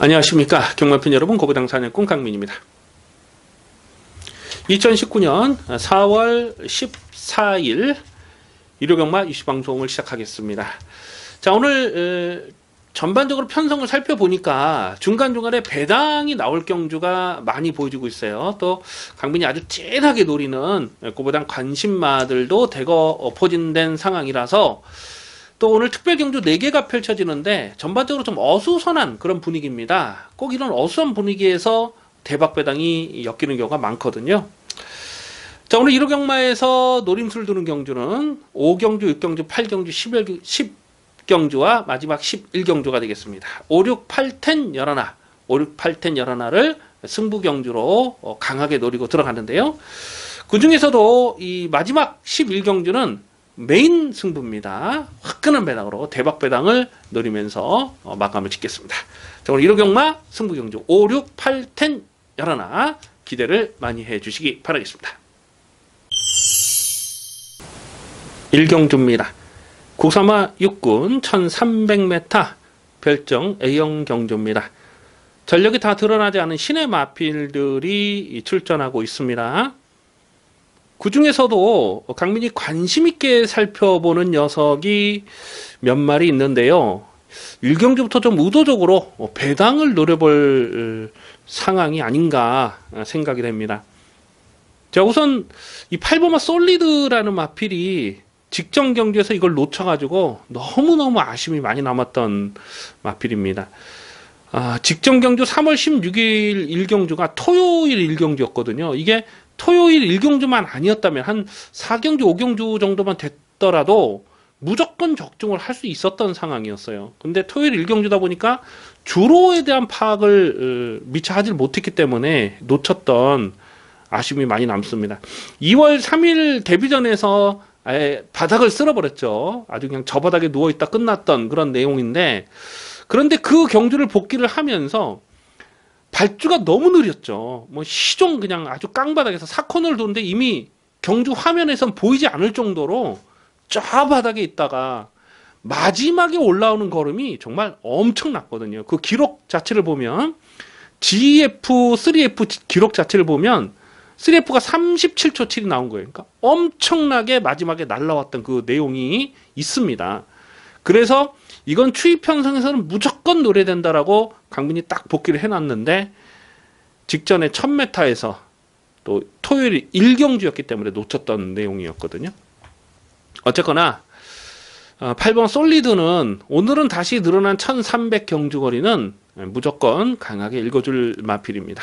안녕하십니까. 경마팬 여러분, 고부당 사냥꾼 강민입니다. 2019년 4월 14일 일요경마 이슈방송을 시작하겠습니다. 자, 오늘 전반적으로 편성을 살펴보니까 중간중간에 배당이 나올 경주가 많이 보여지고 있어요. 또 강민이 아주 찐하게 노리는 고부당 관심마들도 대거 포진된 상황이라서 또 오늘 특별 경주 4개가 펼쳐지는데 전반적으로 좀 어수선한 그런 분위기입니다. 꼭 이런 어수선 분위기에서 대박 배당이 엮이는 경우가 많거든요. 자, 오늘 1호 경마에서 노림수를 두는 경주는 5경주, 6경주, 8경주, 10경주와 마지막 11경주가 되겠습니다. 5, 6, 8, 10, 11, 5, 6, 8, 10, 11을 승부 경주로 강하게 노리고 들어가는데요. 그 중에서도 이 마지막 11경주는 메인 승부입니다. 화끈한 배당으로 대박 배당을 노리면서 마감을 짓겠습니다. 자, 오늘 1호 경마 승부 경주 5, 6, 8, 10, 11 기대를 많이 해주시기 바라겠습니다. 1경주입니다. 국사마 6군 1300m 별정 A형 경주입니다. 전력이 다 드러나지 않은 신의 마필들이 출전하고 있습니다. 그 중에서도 강민이 관심있게 살펴보는 녀석이 몇 마리 있는데요. 1경주부터 좀 의도적으로 배당을 노려볼 상황이 아닌가 생각이 됩니다. 자, 우선 이 8번마 솔리드라는 마필이 직전 경주에서 이걸 놓쳐가지고 너무너무 아쉬움이 많이 남았던 마필입니다. 직전 경주 3월 16일 1경주가 토요일 1경주였거든요. 이게 토요일 1경주만 아니었다면 한 4경주, 5경주 정도만 됐더라도 무조건 적중을 할 수 있었던 상황이었어요. 근데 토요일 1경주다 보니까 주로에 대한 파악을 미처 하질 못했기 때문에 놓쳤던 아쉬움이 많이 남습니다. 2월 3일 데뷔전에서 아예 바닥을 쓸어버렸죠. 아주 그냥 저 바닥에 누워있다 끝났던 그런 내용인데, 그런데 그 경주를 복귀를 하면서 발주가 너무 느렸죠. 뭐 시종 그냥 아주 깡바닥에서 4코너를 도는데 이미 경주 화면에선 보이지 않을 정도로 저 바닥에 있다가 마지막에 올라오는 걸음이 정말 엄청났거든요. 그 기록 자체를 보면 GF, 3F 기록 자체를 보면 3F가 37초 7이 나온 거예요. 그러니까 엄청나게 마지막에 날라왔던 그 내용이 있습니다. 그래서 이건 추입 편성에서는 무조건 노려된다라고 강민이 딱 복귀를 해놨는데 직전에 1000m에서 또 토요일 1경주였기 때문에 놓쳤던 내용이었거든요. 어쨌거나 8번 솔리드는 오늘은 다시 늘어난 1300 경주거리는 무조건 강하게 읽어줄 마필입니다.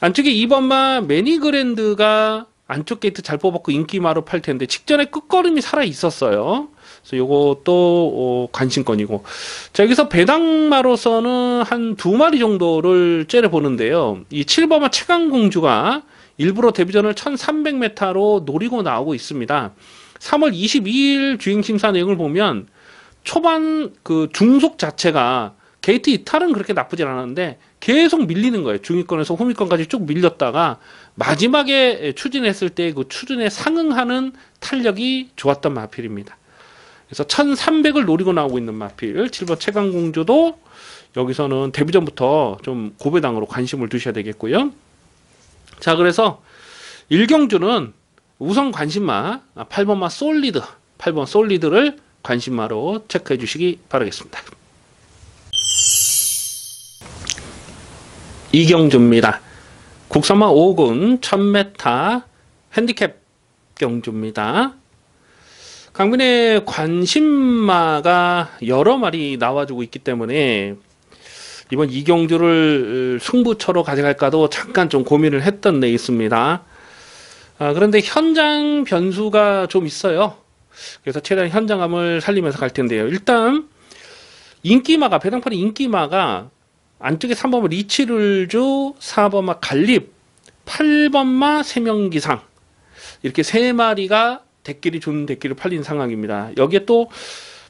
안쪽에 2번마 매니그랜드가 안쪽 게이트 잘 뽑았고 인기마로 팔 텐데 직전에 끝걸음이 살아 있었어요. 그래서 요것도 관심권이고, 자, 여기서 배당마로서는 한 2마리 정도를 째려보는데요. 이 7번마 최강공주가 일부러 데뷔전을 1300m로 노리고 나오고 있습니다. 3월 22일 주행심사 내용을 보면 초반 그 중속 자체가 게이트 이탈은 그렇게 나쁘진 않았는데 계속 밀리는 거예요. 중위권에서 후위권까지 쭉 밀렸다가 마지막에 추진했을 때 그 추진에 상응하는 탄력이 좋았던 마필입니다. 그래서 1300을 노리고 나오고 있는 마필 7번 최강공주도 여기서는 데뷔전부터 좀 고배당으로 관심을 두셔야 되겠고요. 자, 그래서 1경주는 우선 관심마 8번마 솔리드, 8번 솔리드를 관심마로 체크해 주시기 바라겠습니다. 2경주입니다. 국사마 5군 1000m 핸디캡 경주입니다. 강민의 관심마가 여러 마리 나와주고 있기 때문에 이번 2경주를 승부처로 가져갈까도 잠깐 좀 고민을 했던 데 있습니다. 그런데 현장 변수가 좀 있어요. 그래서 최대한 현장감을 살리면서 갈 텐데요. 일단 인기마가, 배당판의 인기마가 안쪽에 3번마 리치를주, 4번마 갈립, 8번마 세명기상 이렇게 3마리가 대끼리 좋은 대끼를 팔린 상황입니다. 여기에 또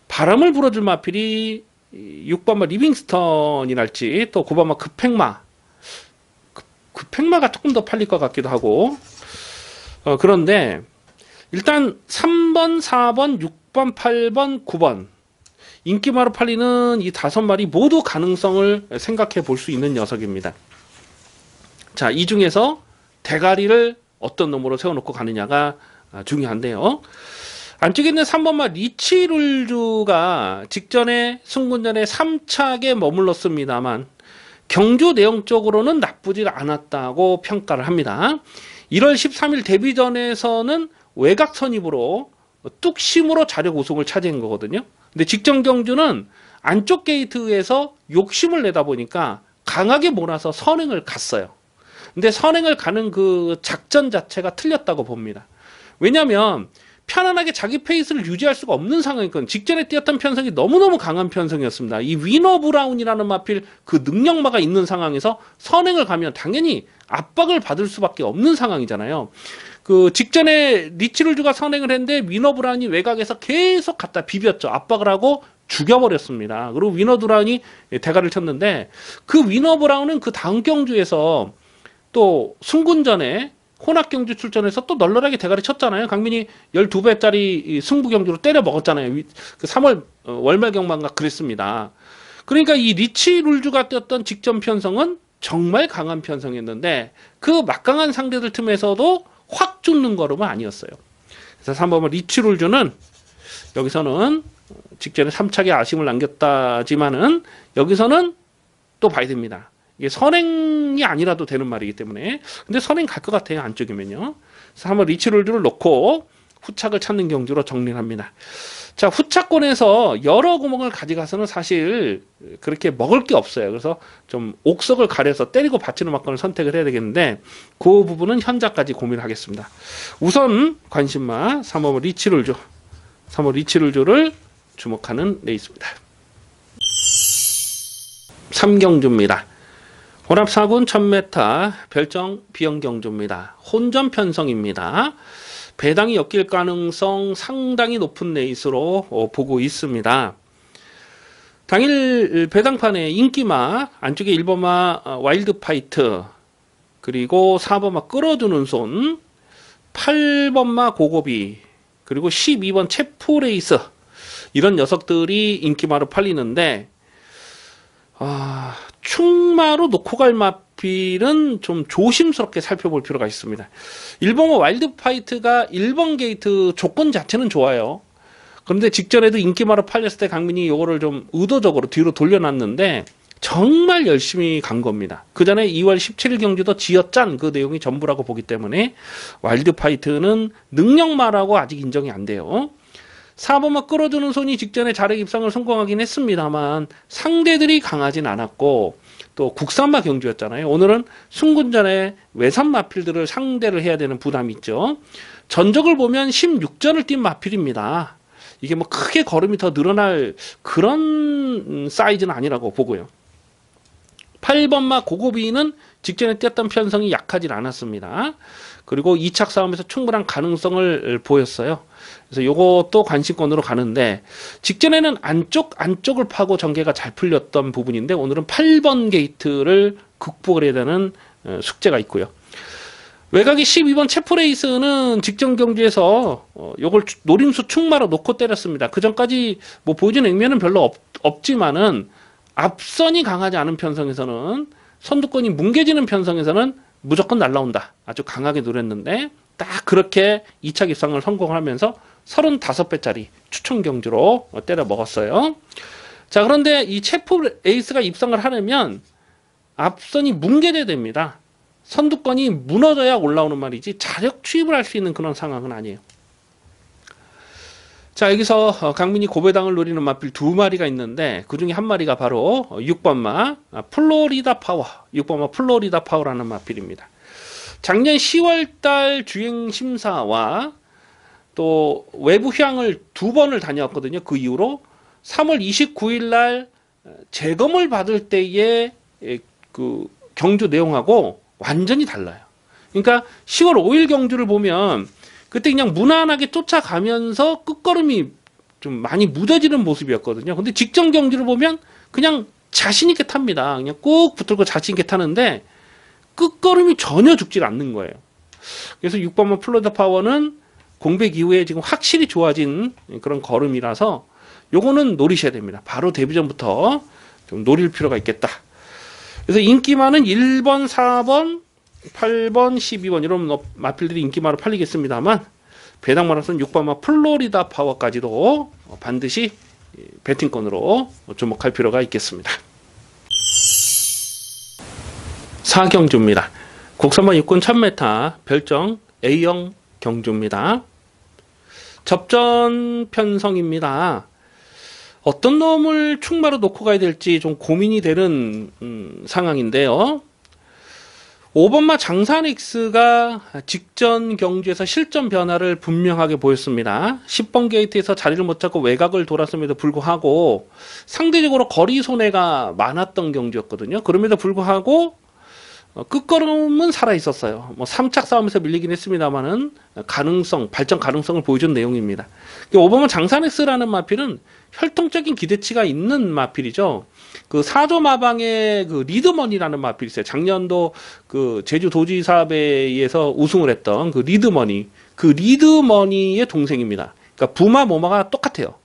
바람을 불어줄 마필이 6번마 리빙스턴이랄지 또 9번마 급행마가 조금 더 팔릴 것 같기도 하고, 그런데 일단 3번, 4번, 6번, 8번, 9번 인기마로 팔리는 이 5마리 모두 가능성을 생각해 볼 수 있는 녀석입니다. 자, 이 중에서 대가리를 어떤 놈으로 세워놓고 가느냐가 중요한데요. 안쪽에 있는 3번마 리치룰주가 직전에 승군전에 3착에 머물렀습니다만 경주 내용적으로는 나쁘지 않았다고 평가를 합니다. 1월 13일 데뷔전에서는 외곽 선입으로 뚝심으로 자력 우승을 차지한 거거든요. 근데 직전 경주는 안쪽 게이트에서 욕심을 내다 보니까 강하게 몰아서 선행을 갔어요. 근데 선행을 가는 그 작전 자체가 틀렸다고 봅니다. 왜냐하면 편안하게 자기 페이스를 유지할 수가 없는 상황이거든요. 직전에 뛰었던 편성이 너무너무 강한 편성이었습니다. 이 위너 브라운이라는 마필 그 능력마가 있는 상황에서 선행을 가면 당연히 압박을 받을 수밖에 없는 상황이잖아요. 그 직전에 리치룰주가 선행을 했는데 위너 브라운이 외곽에서 계속 갖다 비볐죠. 압박을 하고 죽여버렸습니다. 그리고 위너 브라운이 대가를 쳤는데 그 위너 브라운은 그 다음 경주에서 또 승군전에 혼합경주 출전해서 또 널널하게 대가리 쳤잖아요. 강민이 12배짜리 승부 경주로 때려 먹었잖아요. 그 3월 월말 경마인가 그랬습니다. 그러니까 이 리치룰주가 뛰었던 직전 편성은 정말 강한 편성이었는데 그 막강한 상대들 틈에서도 확 죽는 걸음은 아니었어요. 그래서 3번은 리치룰주는 여기서는 직전에 3착에 아쉬움을 남겼다지만은 여기서는 또 봐야 됩니다. 이게 선행이 아니라도 되는 말이기 때문에. 근데 선행 갈 것 같아요. 안쪽이면요. 그래서 한번 리치룰주를 놓고 후착을 찾는 경주로 정리를 합니다. 자, 후착권에서 여러 구멍을 가져가서는 사실 그렇게 먹을 게 없어요. 그래서 좀 옥석을 가려서 때리고 받치는 막건을 선택을 해야 되겠는데 그 부분은 현자까지 고민을 하겠습니다. 우선 관심마 3번 리치룰주, 3번 리치룰주를 주목하는 레이스입니다. 3경주입니다. 혼합 4군 1000m 별정 비영경주입니다. 혼전 편성입니다. 배당이 엮일 가능성 상당히 높은 레이스로 보고 있습니다. 당일 배당판에 인기마, 안쪽에 1번마 와일드 파이트, 그리고 4번마 끌어주는 손, 8번마 고고비, 그리고 12번 체프레이스, 이런 녀석들이 인기마로 팔리는데 충마로 놓고 갈 마필은 좀 조심스럽게 살펴볼 필요가 있습니다. 1번은 와일드 파이트가 1번 게이트 조건 자체는 좋아요. 그런데 직전에도 인기마로 팔렸을 때 강민이 이거를 좀 의도적으로 뒤로 돌려놨는데 정말 열심히 간 겁니다. 그 전에 2월 17일 경주도 지어짠 그 내용이 전부라고 보기 때문에 와일드 파이트는 능력마라고 아직 인정이 안 돼요. 4번만 끌어주는 손이 직전에 자력 입상을 성공하긴 했습니다만 상대들이 강하진 않았고 또 국산마 경주였잖아요. 오늘은 승군전에 외산 마필들을 상대를 해야 되는 부담이 있죠. 전적을 보면 16전을 뛴 마필입니다. 이게 뭐 크게 걸음이 더 늘어날 그런 사이즈는 아니라고 보고요. 8번마 고고비는 직전에 뛰었던 편성이 약하진 않았습니다. 그리고 2착 싸움에서 충분한 가능성을 보였어요. 그래서 이것도 관심권으로 가는데 직전에는 안쪽을 파고 전개가 잘 풀렸던 부분인데 오늘은 8번 게이트를 극복을 해야 되는 숙제가 있고요. 외곽이 12번 체프레이스는 직전 경주에서 요걸 노림수 충마로 놓고 때렸습니다. 그 전까지 뭐 보여준 액면은 별로 없지만은 앞선이 강하지 않은 편성에서는 선두권이 뭉개지는 편성에서는 무조건 날라온다. 아주 강하게 노렸는데 딱 그렇게 2차 입상을 성공하면서 35배짜리 추천 경주로 때려 먹었어요. 자, 그런데 이 체프 에이스가 입상을 하려면 앞선이 뭉개져야 됩니다. 선두권이 무너져야 올라오는 말이지 자력 추입을 할 수 있는 그런 상황은 아니에요. 자, 여기서 강민이 고배당을 노리는 마필 2마리가 있는데 그 중에 한 마리가 바로 6번마 플로리다 파워, 6번마 플로리다 파워라는 마필입니다. 작년 10월달 주행심사와 또 외부 휴양을 2번을 다녀왔거든요. 그 이후로 3월 29일 날 재검을 받을 때의 그 경주 내용하고 완전히 달라요. 그러니까 10월 5일 경주를 보면 그때 그냥 무난하게 쫓아가면서 끝걸음이 좀 많이 무뎌지는 모습이었거든요. 근데 직전 경주를 보면 그냥 자신있게 탑니다. 그냥 꾹 붙들고 자신있게 타는데 끝걸음이 전혀 죽질 않는 거예요. 그래서 6번만 플로리다 파워는 공백 이후에 지금 확실히 좋아진 그런 걸음이라서 요거는 노리셔야 됩니다. 바로 데뷔 전부터 좀 노릴 필요가 있겠다. 그래서 인기마는 1번, 4번, 8번, 12번 이런 마필들이 인기마로 팔리겠습니다만 배당 마라톤 6번마 플로리다 파워까지도 반드시 배팅권으로 주목할 필요가 있겠습니다. 4경주입니다. 국산마 육군 1000m 별정 A형 경주입니다. 접전 편성입니다. 어떤 놈을 충마로 놓고 가야 될지 좀 고민이 되는 상황인데요. 5번마 장산X가 직전 경주에서 실전 변화를 분명하게 보였습니다. 10번 게이트에서 자리를 못 잡고 외곽을 돌았음에도 불구하고 상대적으로 거리 손해가 많았던 경주였거든요. 그럼에도 불구하고 끝걸음은 살아있었어요. 뭐 3착 싸움에서 밀리긴 했습니다만은 발전 가능성을 보여준 내용입니다. 5번마 장산X라는 마필은 혈통적인 기대치가 있는 마필이죠. 그 사조마방의 그 리드머니라는 마필이 있어요. 작년도 그 제주 도지사배에서 우승을 했던 그 리드머니의 동생입니다. 그러니까 부마 모마가 똑같아요.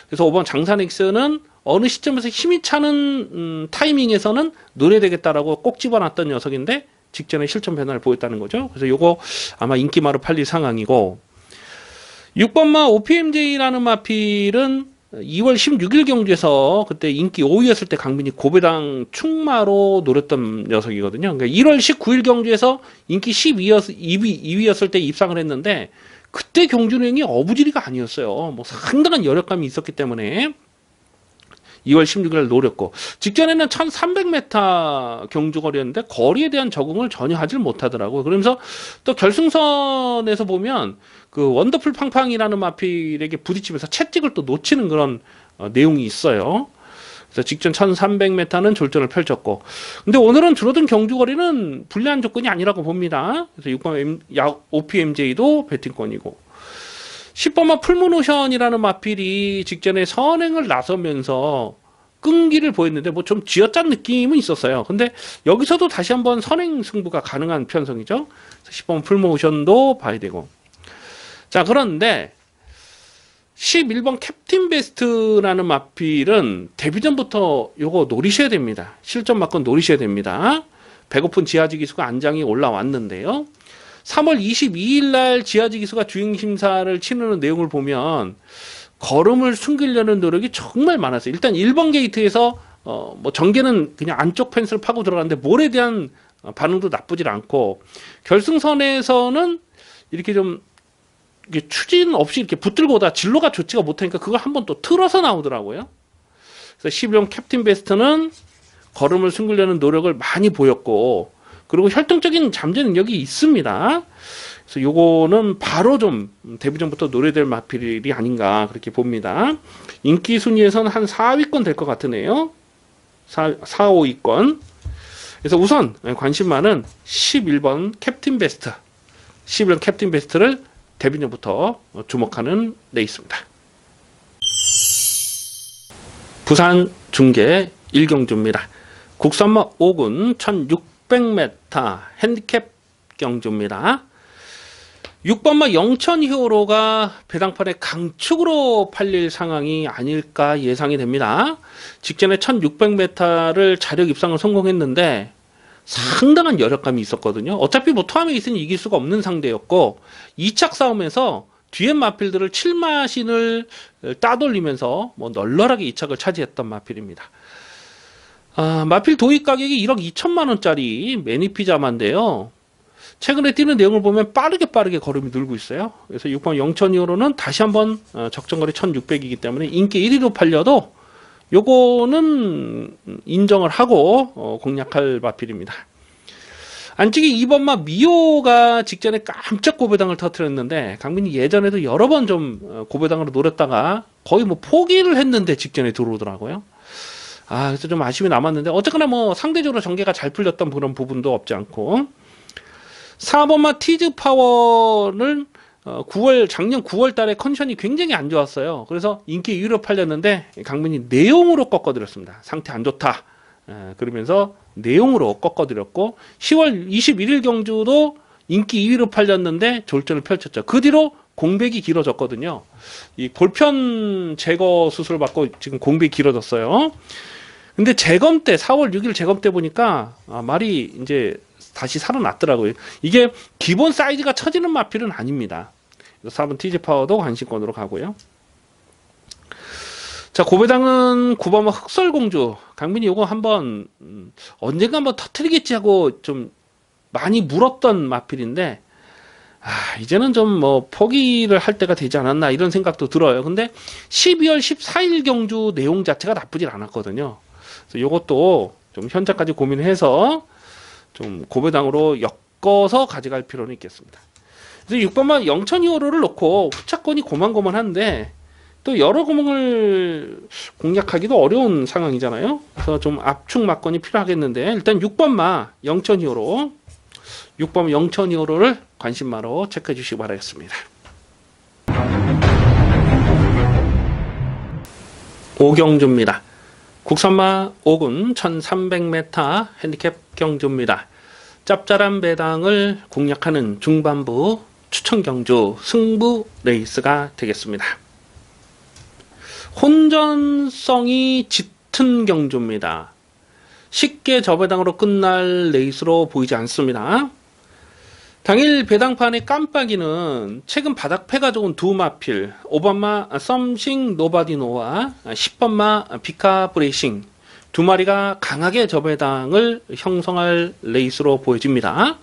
그래서 5번 장산X는 어느 시점에서 힘이 차는 타이밍에서는 노려되겠다라고 꼭 집어놨던 녀석인데 직전에 실전 변화를 보였다는 거죠. 그래서 요거 아마 인기마로 팔릴 상황이고 6번마 OPMJ라는 마필은 2월 16일 경주에서 그때 인기 5위였을 때 강민이 고배당 충마로 노렸던 녀석이거든요. 그러니까 1월 19일 경주에서 인기 2위였을 때 입상을 했는데 그때 경주 내용이 어부지리가 아니었어요. 뭐 상당한 여력감이 있었기 때문에 2월 16일 노렸고 직전에는 1300m 경주거리였는데 거리에 대한 적응을 전혀 하질 못하더라고요. 그러면서 또 결승선에서 보면 그 원더풀 팡팡이라는 마필에게 부딪히면서 채찍을 또 놓치는 그런 내용이 있어요. 그래서 직전 1300m는 졸전을 펼쳤고 근데 오늘은 줄어든 경주거리는 불리한 조건이 아니라고 봅니다. 그래서 6번 OPMJ도 배팅권이고 10번마 풀문오션이라는 마필이 직전에 선행을 나서면서 끈기를 보였는데 뭐 좀 쥐어짠 느낌은 있었어요. 근데 여기서도 다시 한번 선행 승부가 가능한 편성이죠. 10번 풀문오션도 봐야 되고 자 그런데 11번 캡틴 베스트라는 마필은 데뷔 전부터 요거 노리셔야 됩니다. 실전 맞건 노리셔야 됩니다. 배고픈 지하지 기수가 안장이 올라왔는데요. 3월 22일 날 지하지 기수가 주행 심사를 치르는 내용을 보면 걸음을 숨기려는 노력이 정말 많았어요. 일단 1번 게이트에서 뭐 전개는 그냥 안쪽 펜스를 파고 들어갔는데 볼에 대한 반응도 나쁘질 않고 결승선에서는 이렇게 좀 이게 추진 없이 이렇게 붙들고 오다 진로가 좋지가 못하니까 그걸 한번 또 틀어서 나오더라고요. 그래서 11번 캡틴 베스트는 걸음을 숨기려는 노력을 많이 보였고 그리고 혈통적인 잠재 능력이 있습니다. 그래서 요거는 바로 좀 데뷔 전부터 노려될 마필이 아닌가 그렇게 봅니다. 인기 순위에서는 한 4위권 될 것 같으네요. 4, 5위권. 그래서 우선 관심 많은 11번 캡틴 베스트. 11번 캡틴 베스트를 데뷔 전부터 주목하는 데 있습니다. 부산 중계 1경주입니다. 국산마 5군 1600m 핸디캡 경주입니다. 6번마 영천히어로가 배당판에 강축으로 팔릴 상황이 아닐까 예상이 됩니다. 직전에 1600m를 자력 입상을 성공했는데 상당한 여력감이 있었거든요. 어차피 뭐 토함에 있으니 이길 수가 없는 상대였고 2착 싸움에서 뒤에 마필들을 7마신을 따돌리면서 뭐 널널하게 2착을 차지했던 마필입니다. 마필 도입 가격이 1억 2천만 원짜리 매니피자마인데요. 최근에 뛰는 내용을 보면 빠르게 걸음이 늘고 있어요. 그래서 6번 영천이어로는 다시 한번 적정거리 1600이기 때문에 인기 1위로 팔려도 요거는 인정을 하고 공략할 마필입니다. 안치기 2번마 미오가 직전에 깜짝 고배당을 터뜨렸는데 강민이 예전에도 여러 번 좀 고배당으로 노렸다가 거의 뭐 포기를 했는데 직전에 들어오더라고요. 그래서 좀 아쉬움이 남았는데 어쨌거나 뭐 상대적으로 전개가 잘 풀렸던 그런 부분도 없지 않고 4번마 티즈 파워는 작년 9월 달에 컨디션이 굉장히 안 좋았어요. 그래서 인기 2위로 팔렸는데 강민이 내용으로 꺾어드렸습니다. 상태 안 좋다. 그러면서 내용으로 꺾어드렸고 10월 21일 경주도 인기 2위로 팔렸는데 졸전을 펼쳤죠. 그 뒤로 공백이 길어졌거든요. 이 볼편 제거 수술 받고 지금 공백이 길어졌어요. 근데 재검 때 4월 6일 재검 때 보니까 말이 이제 다시 살아났더라고요. 이게 기본 사이즈가 처지는 마필은 아닙니다. 4번 TG 파워도 관심권으로 가고요. 자, 고배당은 9번마 흑설공주. 강민이 요거 한번 언젠가 한번 터트리겠지 하고 좀 많이 물었던 마필인데 이제는 좀 뭐 포기를 할 때가 되지 않았나 이런 생각도 들어요. 근데 12월 14일 경주 내용 자체가 나쁘진 않았거든요. 그래서 요것도 좀 현재까지 고민해서 좀 고배당으로 엮어서 가져갈 필요는 있겠습니다. 그래서 6번마 영천이호로를 놓고 후차권이 고만고만한데 또 여러 구멍을 공략하기도 어려운 상황이잖아요. 그래서 좀 압축 막건이 필요하겠는데 일단 6번마 영천이호로 6번 영천이호로를 관심마로 체크해 주시기 바라겠습니다. 5경주입니다. 국산마 5군 1300m 핸디캡 경주입니다. 짭짤한 배당을 공략하는 중반부 추천 경주 승부 레이스가 되겠습니다. 혼전성이 짙은 경주입니다. 쉽게 저배당으로 끝날 레이스로 보이지 않습니다. 당일 배당판의 깜빡이는 최근 바닥패가 좋은 두 마필 5번마 썸싱 노바디노와 10번마 비카브레이싱 두 마리가 강하게 저배당을 형성할 레이스로 보여집니다.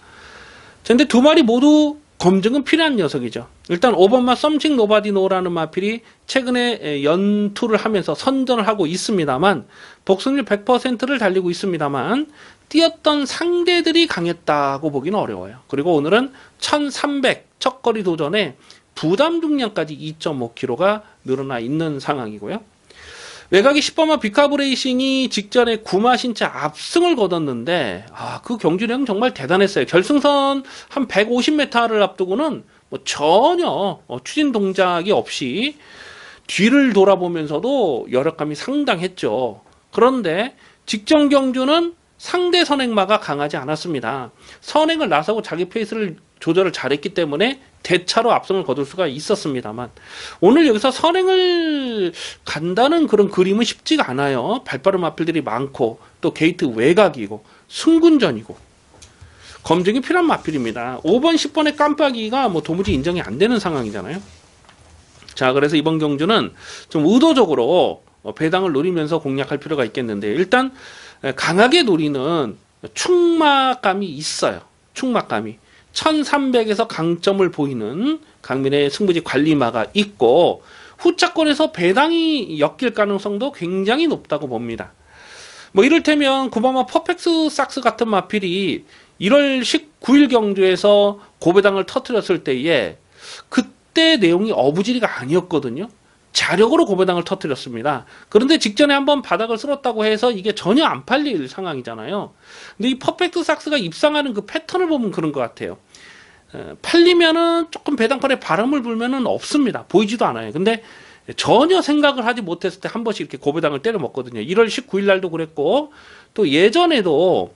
그런데 두 마리 모두 검증은 필요한 녀석이죠. 일단 5번마 썸싱 노바디노라는 마필이 최근에 연투를 하면서 선전을 하고 있습니다만 복승률 100%를 달리고 있습니다만 뛰었던 상대들이 강했다고 보기는 어려워요. 그리고 오늘은 1300 첫거리 도전에 부담 중량까지 2.5kg가 늘어나 있는 상황이고요. 외곽이 10번마 비카브레이싱이 직전에 구마신차 압승을 거뒀는데 그 경주량 정말 대단했어요. 결승선 한 150m를 앞두고는 뭐 전혀 추진 동작이 없이 뒤를 돌아보면서도 여력감이 상당했죠. 그런데 직전 경주는 상대 선행마가 강하지 않았습니다. 선행을 나서고 자기 페이스를 조절을 잘했기 때문에 대차로 압승을 거둘 수가 있었습니다만 오늘 여기서 선행을 간다는 그런 그림은 쉽지가 않아요. 발빠른 마필들이 많고 또 게이트 외곽이고 승군전이고 검증이 필요한 마필입니다. 5번 10번의 깜빡이가 뭐 도무지 인정이 안 되는 상황이잖아요. 자, 그래서 이번 경주는 좀 의도적으로 배당을 노리면서 공략할 필요가 있겠는데 일단 강하게 노리는 충막감이 있어요. 충막감이 1300에서 강점을 보이는 강민의 승부지 관리마가 있고 후차권에서 배당이 엮일 가능성도 굉장히 높다고 봅니다. 뭐 이를테면 9번마 퍼펙트 삭스 같은 마필이 1월 19일 경주에서 고배당을 터뜨렸을 때에 그때 내용이 어부지리가 아니었거든요. 자력으로 고배당을 터뜨렸습니다. 그런데 직전에 한번 바닥을 쓸었다고 해서 이게 전혀 안 팔릴 상황이잖아요. 근데 이 퍼펙트 삭스가 입상하는 그 패턴을 보면 그런 것 같아요. 팔리면은 조금 배당판에 바람을 불면은 없습니다. 보이지도 않아요. 근데 전혀 생각을 하지 못했을 때 한 번씩 이렇게 고배당을 때려 먹거든요. 1월 19일 날도 그랬고 또 예전에도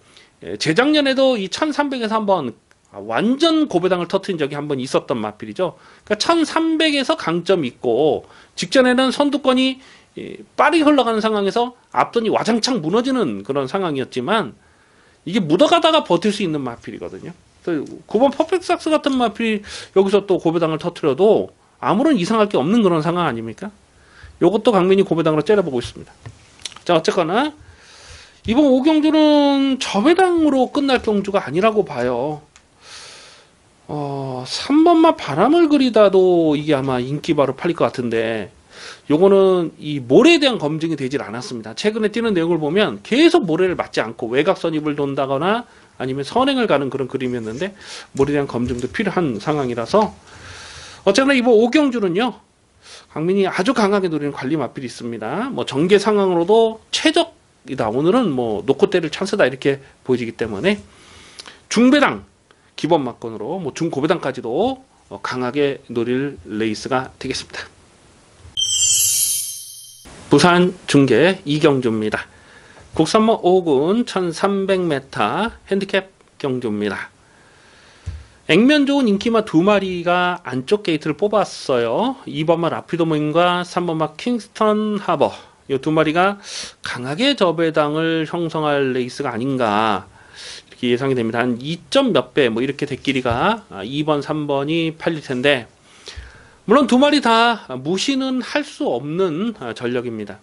재작년에도 이 1300에서 한번 완전 고배당을 터트린 적이 한 번 있었던 마필이죠. 그러니까 1300에서 강점이 있고 직전에는 선두권이 빠르게 흘러가는 상황에서 앞선이 와장창 무너지는 그런 상황이었지만 이게 묻어가다가 버틸 수 있는 마필이거든요. 9번 퍼펙트삭스 같은 마필이 여기서 또 고배당을 터트려도 아무런 이상할 게 없는 그런 상황 아닙니까? 요것도 강민이 고배당으로 째려보고 있습니다. 자, 어쨌거나 이번 5경주는 저배당으로 끝날 경주가 아니라고 봐요. 3번마 바람을 그리다도 이게 아마 인기바로 팔릴 것 같은데 요거는 이 모래에 대한 검증이 되질 않았습니다. 최근에 뛰는 내용을 보면 계속 모래를 맞지 않고 외곽 선입을 돈다거나 아니면 선행을 가는 그런 그림이었는데 모래에 대한 검증도 필요한 상황이라서 어쨌거나 이번 5경주는요 강민이 아주 강하게 노리는 관리 마필이 있습니다. 뭐 전개 상황으로도 최적이다. 오늘은 뭐 놓고 때릴 찬스다 이렇게 보여지기 때문에 중배당 기본 막건으로 뭐 중고배당까지도 강하게 노릴 레이스가 되겠습니다. 부산 중계 이경주입니다. 국산마 5군 1300m 핸디캡 경주입니다. 액면 좋은 인기마 두 마리가 안쪽 게이트를 뽑았어요. 2번마 라피도맨과 3번마 킹스턴 하버. 이 두 마리가 강하게 저배당을 형성할 레이스가 아닌가 이렇게 예상이 됩니다. 한 2점 몇 배 뭐 이렇게 대끼리가 2번, 3번이 팔릴 텐데 물론 두 마리 다 무시는 할 수 없는 전력입니다.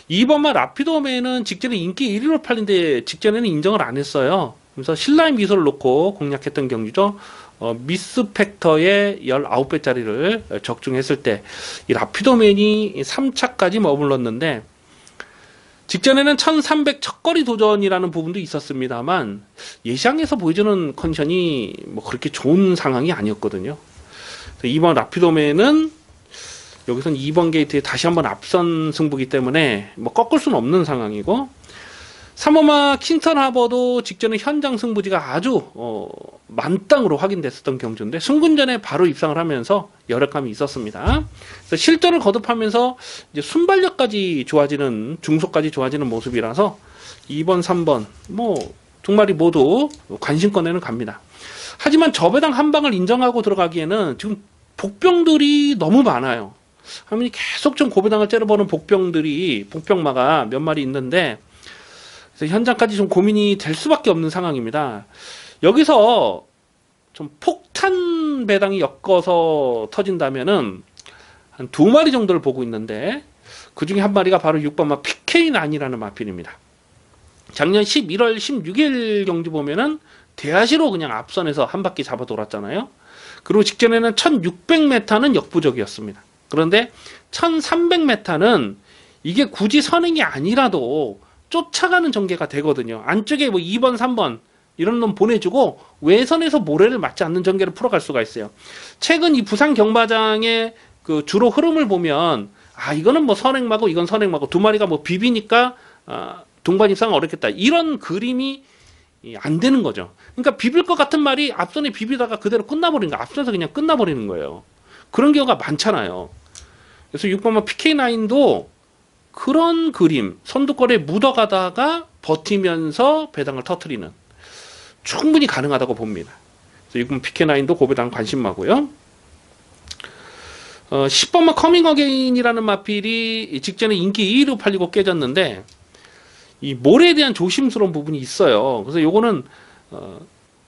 2번마 라피도맨은 직전에 인기 1위로 팔린데 직전에는 인정을 안 했어요. 그래서 신라의 미소를 놓고 공략했던 경주죠. 미스 팩터의 19배짜리를 적중했을 때 이 라피도맨이 3차까지 머물렀는데 직전에는 1300 첫거리 도전이라는 부분도 있었습니다만 예상에서 보여주는 컨디션이 뭐 그렇게 좋은 상황이 아니었거든요. 2번 라피도맨은 여기선 2번 게이트에 다시 한번 앞선 승부기 때문에 뭐 꺾을 수는 없는 상황이고 3호마 킹스턴 하버도 직전에 현장 승부지가 아주 만땅으로 확인됐었던 경주인데 승군전에 바로 입상을 하면서 열악감이 있었습니다. 그래서 실전을 거듭하면서 이제 순발력까지 좋아지는 중속까지 좋아지는 모습이라서 2번, 3번 뭐 두 마리 모두 관심권에는 갑니다. 하지만 저배당 한 방을 인정하고 들어가기에는 지금 복병들이 너무 많아요. 하면 계속 좀 고배당을 째려보는 복병마가 몇 마리 있는데 그래서 현장까지 좀 고민이 될 수밖에 없는 상황입니다. 여기서 좀 폭탄 배당이 엮어서 터진다면은 한 두 마리 정도를 보고 있는데 그 중에 한 마리가 바로 6번마 PK9이라는 마필입니다. 작년 11월 16일 경주 보면은 대하시로 그냥 앞선에서 한 바퀴 잡아 돌았잖아요. 그리고 직전에는 1600m는 역부족이었습니다. 그런데 1300m는 이게 굳이 선행이 아니라도 쫓아가는 전개가 되거든요. 안쪽에 뭐 2번, 3번 이런 놈 보내주고 외선에서 모래를 맞지 않는 전개를 풀어갈 수가 있어요. 최근 이 부산 경마장의 그 주로 흐름을 보면 이거는 뭐 선행마고 이건 선행마고 두 마리가 뭐 비비니까 동반 입상 어렵겠다 이런 그림이 안 되는 거죠. 그러니까 비빌 것 같은 말이 앞선에 비비다가 그대로 끝나버리는 거야. 앞선에서 그냥 끝나버리는 거예요. 그런 경우가 많잖아요. 그래서 6번마 PK9도 그런 그림, 선두권에 묻어가다가 버티면서 배당을 터트리는 충분히 가능하다고 봅니다. 그래서 6번 PK9도 고배당 관심마고요. 10번마 커밍 어게인이라는 마필이 직전에 인기 2위로 팔리고 깨졌는데 이 모래에 대한 조심스러운 부분이 있어요. 그래서 요거는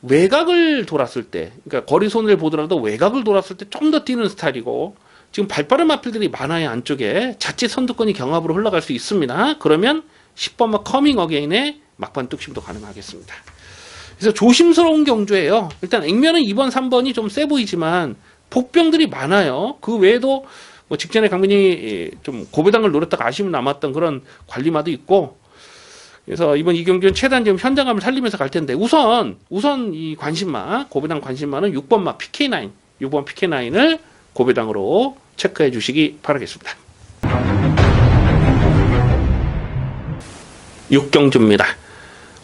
외곽을 돌았을 때, 그러니까 거리손을 보더라도 외곽을 돌았을 때 좀 더 뛰는 스타일이고 지금 발빠른 마필들이 많아요. 안쪽에 자칫 선두권이 경합으로 흘러갈 수 있습니다. 그러면 10번마 커밍 어게인의 막판 뚝심도 가능하겠습니다. 그래서 조심스러운 경주예요. 일단 액면은 2번, 3번이 좀 세 보이지만 복병들이 많아요. 그 외에도 뭐 직전에 강민이 좀 고배당을 노렸다가 아쉬움이 남았던 그런 관리마도 있고 그래서 이번 이 경기는 최대한 지금 현장감을 살리면서 갈 텐데 우선 이 관심마 고배당 관심마는 6번마 PK9 6번 PK9을 고배당으로 체크해 주시기 바라겠습니다. 6경주입니다.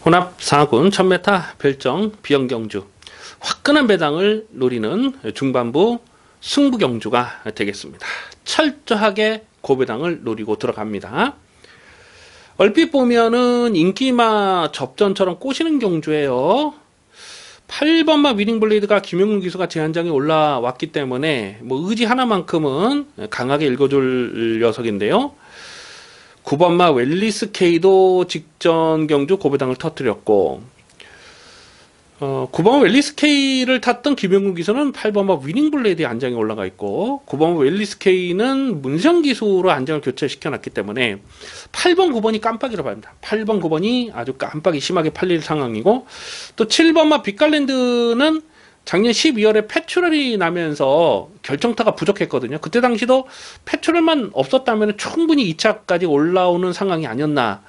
혼합 4군 1000m 별정 비영경주 화끈한 배당을 노리는 중반부 승부경주가 되겠습니다. 철저하게 고배당을 노리고 들어갑니다. 얼핏 보면은 인기마 접전처럼 꼬시는 경주예요. 8번마 위닝블레이드가 김영훈 기수가 제한장에 올라왔기 때문에 뭐 의지 하나만큼은 강하게 읽어줄 녀석인데요. 9번마 웰리스 K도 직전 경주 고배당을 터뜨렸고 9번마 웰리스 K를 탔던 김영훈 기수는 8번마 위닝블레이드에 안장에 올라가 있고 9번마 웰리스 K는 문성 기수로 안장을 교체시켜놨기 때문에 8번, 9번이 깜빡이로 팝니다. 8번, 9번이 아주 깜빡이 심하게 팔릴 상황이고 또 7번마 빅갈랜드는 작년 12월에 패출혈이 나면서 결정타가 부족했거든요. 그때 당시도 패출혈만 없었다면 충분히 2차까지 올라오는 상황이 아니었나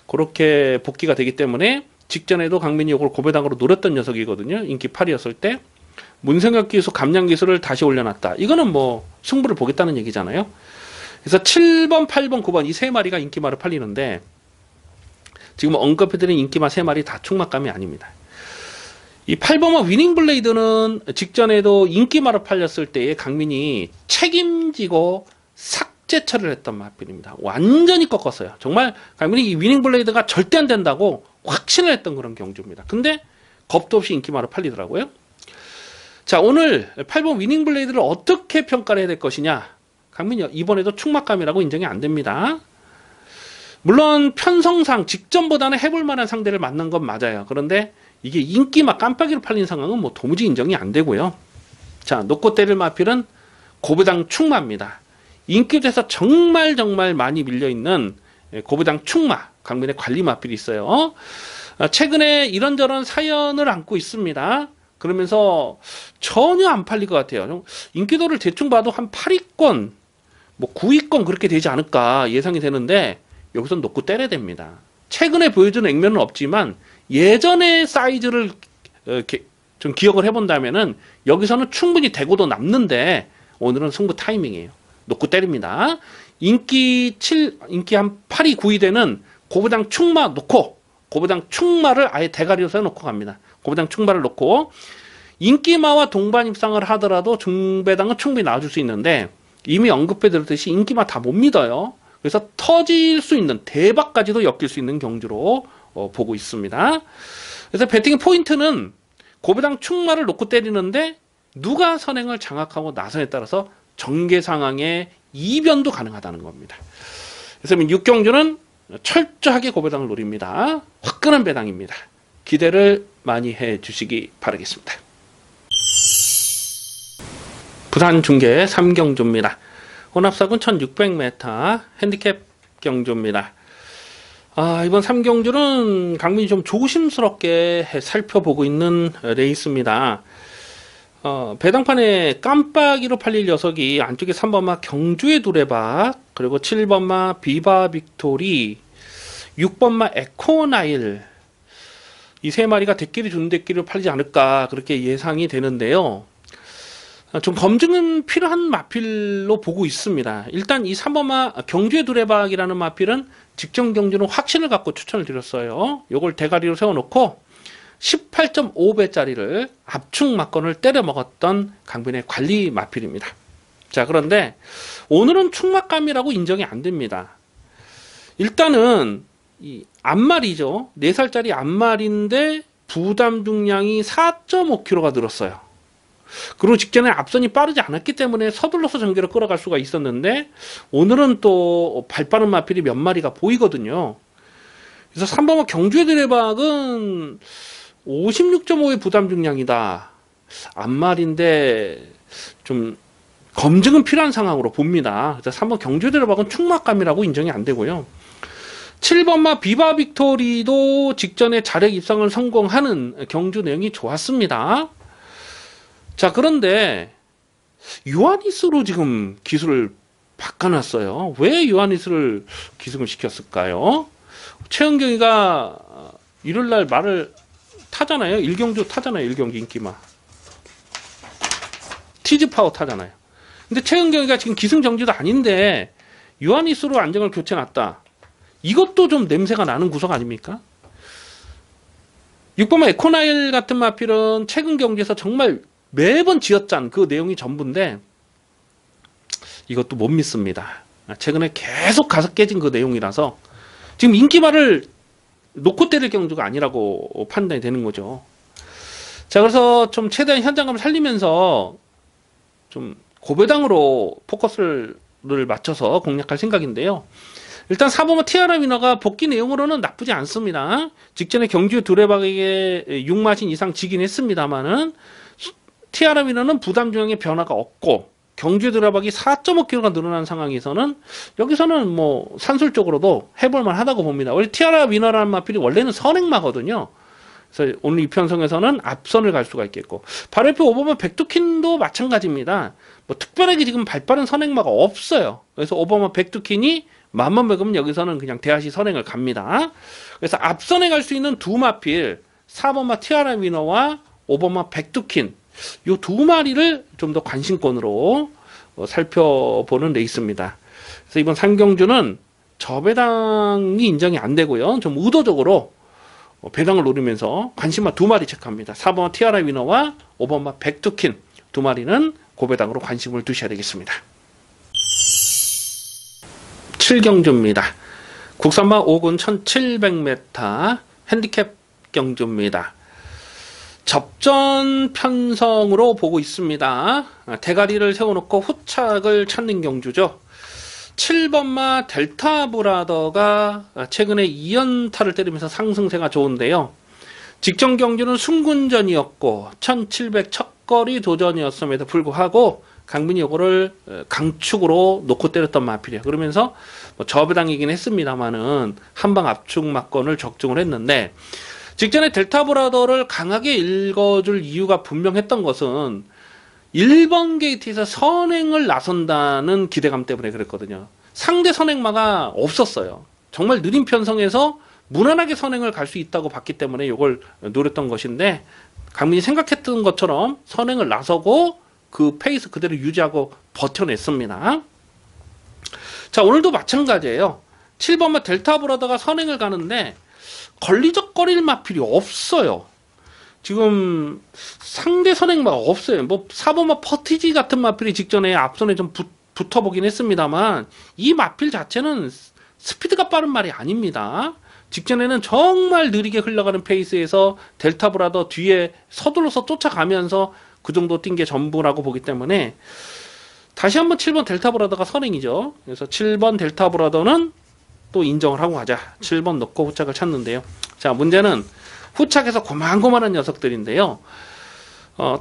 그렇게 복귀가 되기 때문에 직전에도 강민이 이걸 고배당으로 노렸던 녀석이거든요. 인기 8이었을 때 문성혁 기수, 감량 기수를 다시 올려놨다. 이거는 뭐 승부를 보겠다는 얘기잖아요. 그래서 7번, 8번, 9번 이 세 마리가 인기마로 팔리는데 지금 언급해드린 인기마 세 마리 다 충막감이 아닙니다. 이 8번마 위닝블레이드는 직전에도 인기마로 팔렸을 때에 강민이 책임지고 삭제 처리를 했던 마필입니다. 완전히 꺾었어요. 정말 강민이 이 위닝블레이드가 절대 안 된다고 확신을 했던 그런 경주입니다. 근데 겁도 없이 인기마로 팔리더라고요. 자, 오늘 8번 위닝 블레이드를 어떻게 평가를 해야 될 것이냐. 강민이 이번에도 충막감이라고 인정이 안 됩니다. 물론 편성상 직전보다는 해볼 만한 상대를 만난 건 맞아요. 그런데 이게 인기 막 깜빡이로 팔린 상황은 뭐 도무지 인정이 안 되고요. 자, 놓고 때릴 마필은 고배당 충마입니다. 인기도에서 정말 많이 밀려있는 고배당 충마, 강민의 관리 마필이 있어요. 최근에 이런저런 사연을 안고 있습니다. 그러면서 전혀 안 팔릴 것 같아요. 인기도를 대충 봐도 한 8위권, 뭐 9위권 그렇게 되지 않을까 예상이 되는데 여기서 놓고 때려야 됩니다. 최근에 보여주는 액면은 없지만 예전의 사이즈를 좀 기억을 해본다면은 여기서는 충분히 되고도 남는데 오늘은 승부 타이밍이에요. 놓고 때립니다. 인기 한 8위, 9위 되는 고배당 충마 놓고 고배당 충마를 아예 대가리로 세워놓고 갑니다. 고배당 충마를 놓고 인기마와 동반 입상을 하더라도 중배당은 충분히 나와줄 수 있는데 이미 언급해드렸듯이 인기마 다 못 믿어요. 그래서 터질 수 있는 대박까지도 엮일 수 있는 경주로 보고 있습니다. 그래서 배팅의 포인트는 고배당 충마를 놓고 때리는데 누가 선행을 장악하고 나서에 따라서 전개 상황의 이변도 가능하다는 겁니다. 그래서 6경주는 철저하게 고배당을 노립니다. 화끈한 배당입니다. 기대를 많이 해주시기 바라겠습니다. 부산 중계 3경주입니다. 혼합사군 1600m 핸디캡 경주입니다. 이번 3경주는 강민이 좀 조심스럽게 살펴보고 있는 레이스입니다. 배당판에 깜빡이로 팔릴 녀석이 안쪽에 3번마 경주의 두레박, 그리고 7번마 비바 빅토리, 6번마 에코나일, 이 세 마리가 대끼리 주는 대끼리로 팔리지 않을까 그렇게 예상이 되는데요. 좀 검증은 필요한 마필로 보고 있습니다. 일단 이 3번마 경주의 두레박이라는 마필은 직전 경주는 확신을 갖고 추천을 드렸어요. 요걸 대가리로 세워놓고 18.5배짜리를 압축 막건을 때려 먹었던 강빈의 관리 마필입니다. 자, 그런데 오늘은 충막감이라고 인정이 안 됩니다. 일단은 이 앞말이죠. 4살짜리 앞말인데 부담 중량이 4.5kg가 늘었어요. 그리고 직전에 앞선이 빠르지 않았기 때문에 서둘러서 전개를 끌어갈 수가 있었는데 오늘은 또 발빠른 마필이 몇 마리가 보이거든요. 그래서 3번마 경주의 드레박은 56.5의 부담 중량이다. 앞말인데 좀 검증은 필요한 상황으로 봅니다. 그래서 3번 경주의 드레박은 충막감이라고 인정이 안 되고요. 7번마 비바 빅토리도 직전에 자력 입상을 성공하는 경주 내용이 좋았습니다. 자, 그런데 유아니스로 지금 기술을 바꿔놨어요. 왜 유아니스를 기승을 시켰을까요? 최은경이가 일요일날 말을 타잖아요. 1경주 타잖아요. 1경기 인기마. 티즈파워 타잖아요. 근데 최은경이가 지금 기승정지도 아닌데 유아니스로 안정을 교체해놨다. 이것도 좀 냄새가 나는 구석 아닙니까? 6번마 에코나일 같은 마필은 최근 경기에서 정말 매번 지어짠 그 내용이 전부인데 이것도 못 믿습니다. 최근에 계속 가서 깨진 그 내용이라서 지금 인기마를 놓고 때릴 경주가 아니라고 판단이 되는 거죠. 자, 그래서 좀 최대한 현장감을 살리면서 좀 고배당으로 포커스를 맞춰서 공략할 생각인데요. 일단 4번마 티아라 위너가 복귀 내용으로는 나쁘지 않습니다. 직전에 경주 두레박에게 6마신 이상 지긴 했습니다만은 티아라 위너는 부담 중량의 변화가 없고 경주 드라박이 4.5kg가 늘어난 상황에서는 여기서는 뭐 산술적으로도 해볼만 하다고 봅니다. 원래 티아라 위너라는 마필이 원래는 선행마거든요. 그래서 오늘 이 편성에서는 앞선을 갈 수가 있겠고 바로 옆에 5번마 백두킨도 마찬가지입니다. 뭐 특별하게 지금 발빠른 선행마가 없어요. 그래서 5번마 백두킨이 맘만 먹으면 여기서는 그냥 대하시 선행을 갑니다. 그래서 앞선에 갈 수 있는 두 마필 4번마 티아라 위너와 5번마 백두킨 요 두 마리를 좀 더 관심권으로 살펴보는 레이스입니다. 그래서 이번 상경주는 저배당이 인정이 안 되고요. 좀 의도적으로 배당을 노리면서 관심만 두 마리 체크합니다. 4번마 티아라 위너와 5번마 백두킨 두 마리는 고배당으로 관심을 두셔야 되겠습니다. 7경주입니다. 국산마 5군 1700m 핸디캡 경주입니다. 접전 편성으로 보고 있습니다. 대가리를 세워놓고 후착을 찾는 경주죠. 7번마 델타 브라더가 최근에 2연타를 때리면서 상승세가 좋은데요. 직전 경주는 순군전이었고 1700 첫거리 도전이었음에도 불구하고 강민이 요거를 강축으로 놓고 때렸던 마필이에요. 그러면서 뭐 저배당이긴 했습니다만은 한방 압축 막건을 적중을 했는데, 직전에 델타 브라더를 강하게 읽어줄 이유가 분명했던 것은 1번 게이트에서 선행을 나선다는 기대감 때문에 그랬거든요. 상대 선행마가 없었어요. 정말 느린 편성에서 무난하게 선행을 갈 수 있다고 봤기 때문에 이걸 노렸던 것인데, 강민이 생각했던 것처럼 선행을 나서고 그 페이스 그대로 유지하고 버텨냈습니다. 자, 오늘도 마찬가지예요. 7번마 델타 브라더가 선행을 가는데 걸리적거릴 마필이 없어요. 지금 상대 선행마가 없어요. 뭐 4번마 퍼티지 같은 마필이 직전에 앞선에 좀 붙어보긴 했습니다만, 이 마필 자체는 스피드가 빠른 말이 아닙니다. 직전에는 정말 느리게 흘러가는 페이스에서 델타 브라더 뒤에 서둘러서 쫓아가면서 그 정도 뛴 게 전부라고 보기 때문에, 다시 한번 7번 델타 브라더가 선행이죠. 그래서 7번 델타 브라더는 또 인정을 하고 가자. 7번 넣고 후착을 찾는데요. 자, 문제는 후착에서 고만고만한 녀석들인데요.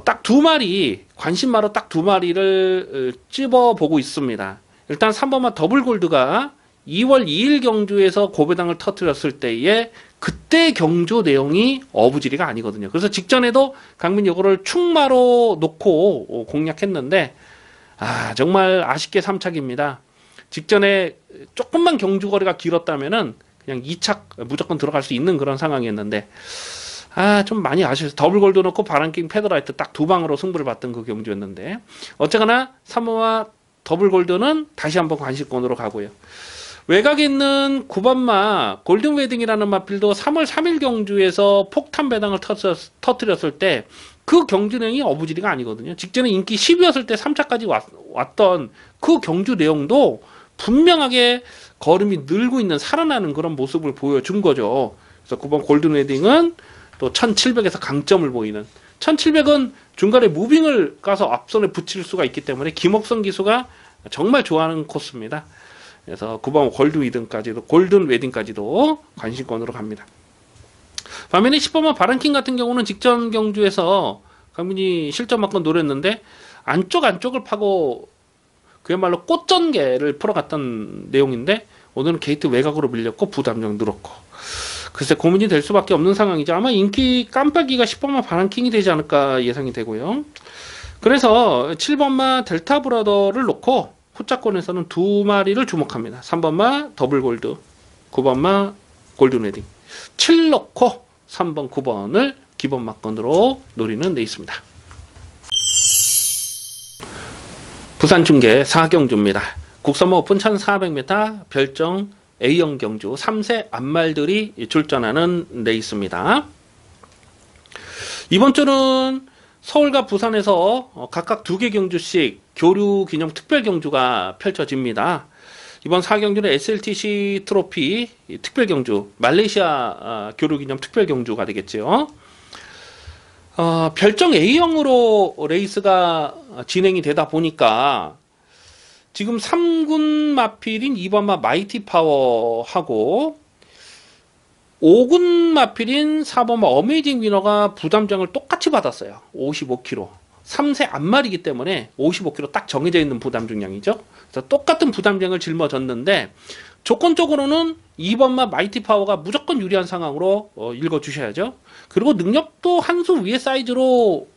딱 두 마리, 관심마로 딱 두 마리를 찝어보고 있습니다. 일단 3번마 더블골드가 2월 2일 경주에서 고배당을 터뜨렸을 때에 그때 경주 내용이 어부지리가 아니거든요. 그래서 직전에도 강민이 이거를 충마로 놓고 공략했는데, 정말 아쉽게 3착입니다. 직전에 조금만 경주 거리가 길었다면은 그냥 2착 무조건 들어갈 수 있는 그런 상황이었는데, 좀 많이 아쉬워서 더블골드 넣고 바람킹 패드라이트 딱 두 방으로 승부를 봤던 그 경주였는데, 어쨌거나 3호와 더블골드는 다시 한번 관심권으로 가고요. 외곽에 있는 9번마 골든 웨딩이라는 마필도 3월 3일 경주에서 폭탄 배당을 터뜨렸을 때 그 경주 내용이 어부지리가 아니거든요. 직전에 인기 10이었을 때 3차까지 왔던 그 경주 내용도 분명하게 걸음이 늘고 있는, 살아나는 그런 모습을 보여준 거죠. 그래서 9번 골든 웨딩은 또 1700에서 강점을 보이는, 1700은 중간에 무빙을 가서 앞선에 붙일 수가 있기 때문에 김옥성 기수가 정말 좋아하는 코스입니다. 그래서 9번 골든 웨딩까지도 관심권으로 갑니다. 반면에 10번만 바람킹 같은 경우는 직전 경주에서 강민이 실전만큼 노렸는데 안쪽을 파고 그야말로 꽃전개를 풀어갔던 내용인데, 오늘은 게이트 외곽으로 밀렸고 부담력 늘었고, 글쎄 고민이 될 수밖에 없는 상황이죠. 아마 인기 깜빡이가 10번만 바람킹이 되지 않을까 예상이 되고요. 그래서 7번마 델타 브라더를 놓고 후차권에서는 두 마리를 주목합니다. 3번마 더블골드, 9번마 골든 웨딩. 7 넣고 3번, 9번을 기본 막건으로 노리는 데 있습니다. 부산중계 4경주입니다. 국선모 오픈 1400m 별정 A형 경주 3세 암말들이 출전하는 데 있습니다. 이번 주는 서울과 부산에서 각각 2개 경주씩 교류 기념 특별 경주가 펼쳐집니다. 이번 4경주는 SLTC 트로피 특별 경주, 말레이시아 교류 기념 특별 경주가 되겠죠. 별정 A형으로 레이스가 진행이 되다 보니까 지금 3군 마필인 2번마 마이티 파워하고 5군 마필인 4번마 어메이징 위너가 부담장을 똑같이 받았어요. 55kg. 3세 앞말이기 때문에 55kg 딱 정해져 있는 부담 중량이죠. 그래서 똑같은 부담장을 짊어졌는데, 조건적으로는 2번마 마이티 파워가 무조건 유리한 상황으로 읽어주셔야죠. 그리고 능력도 한 수 위의 사이즈로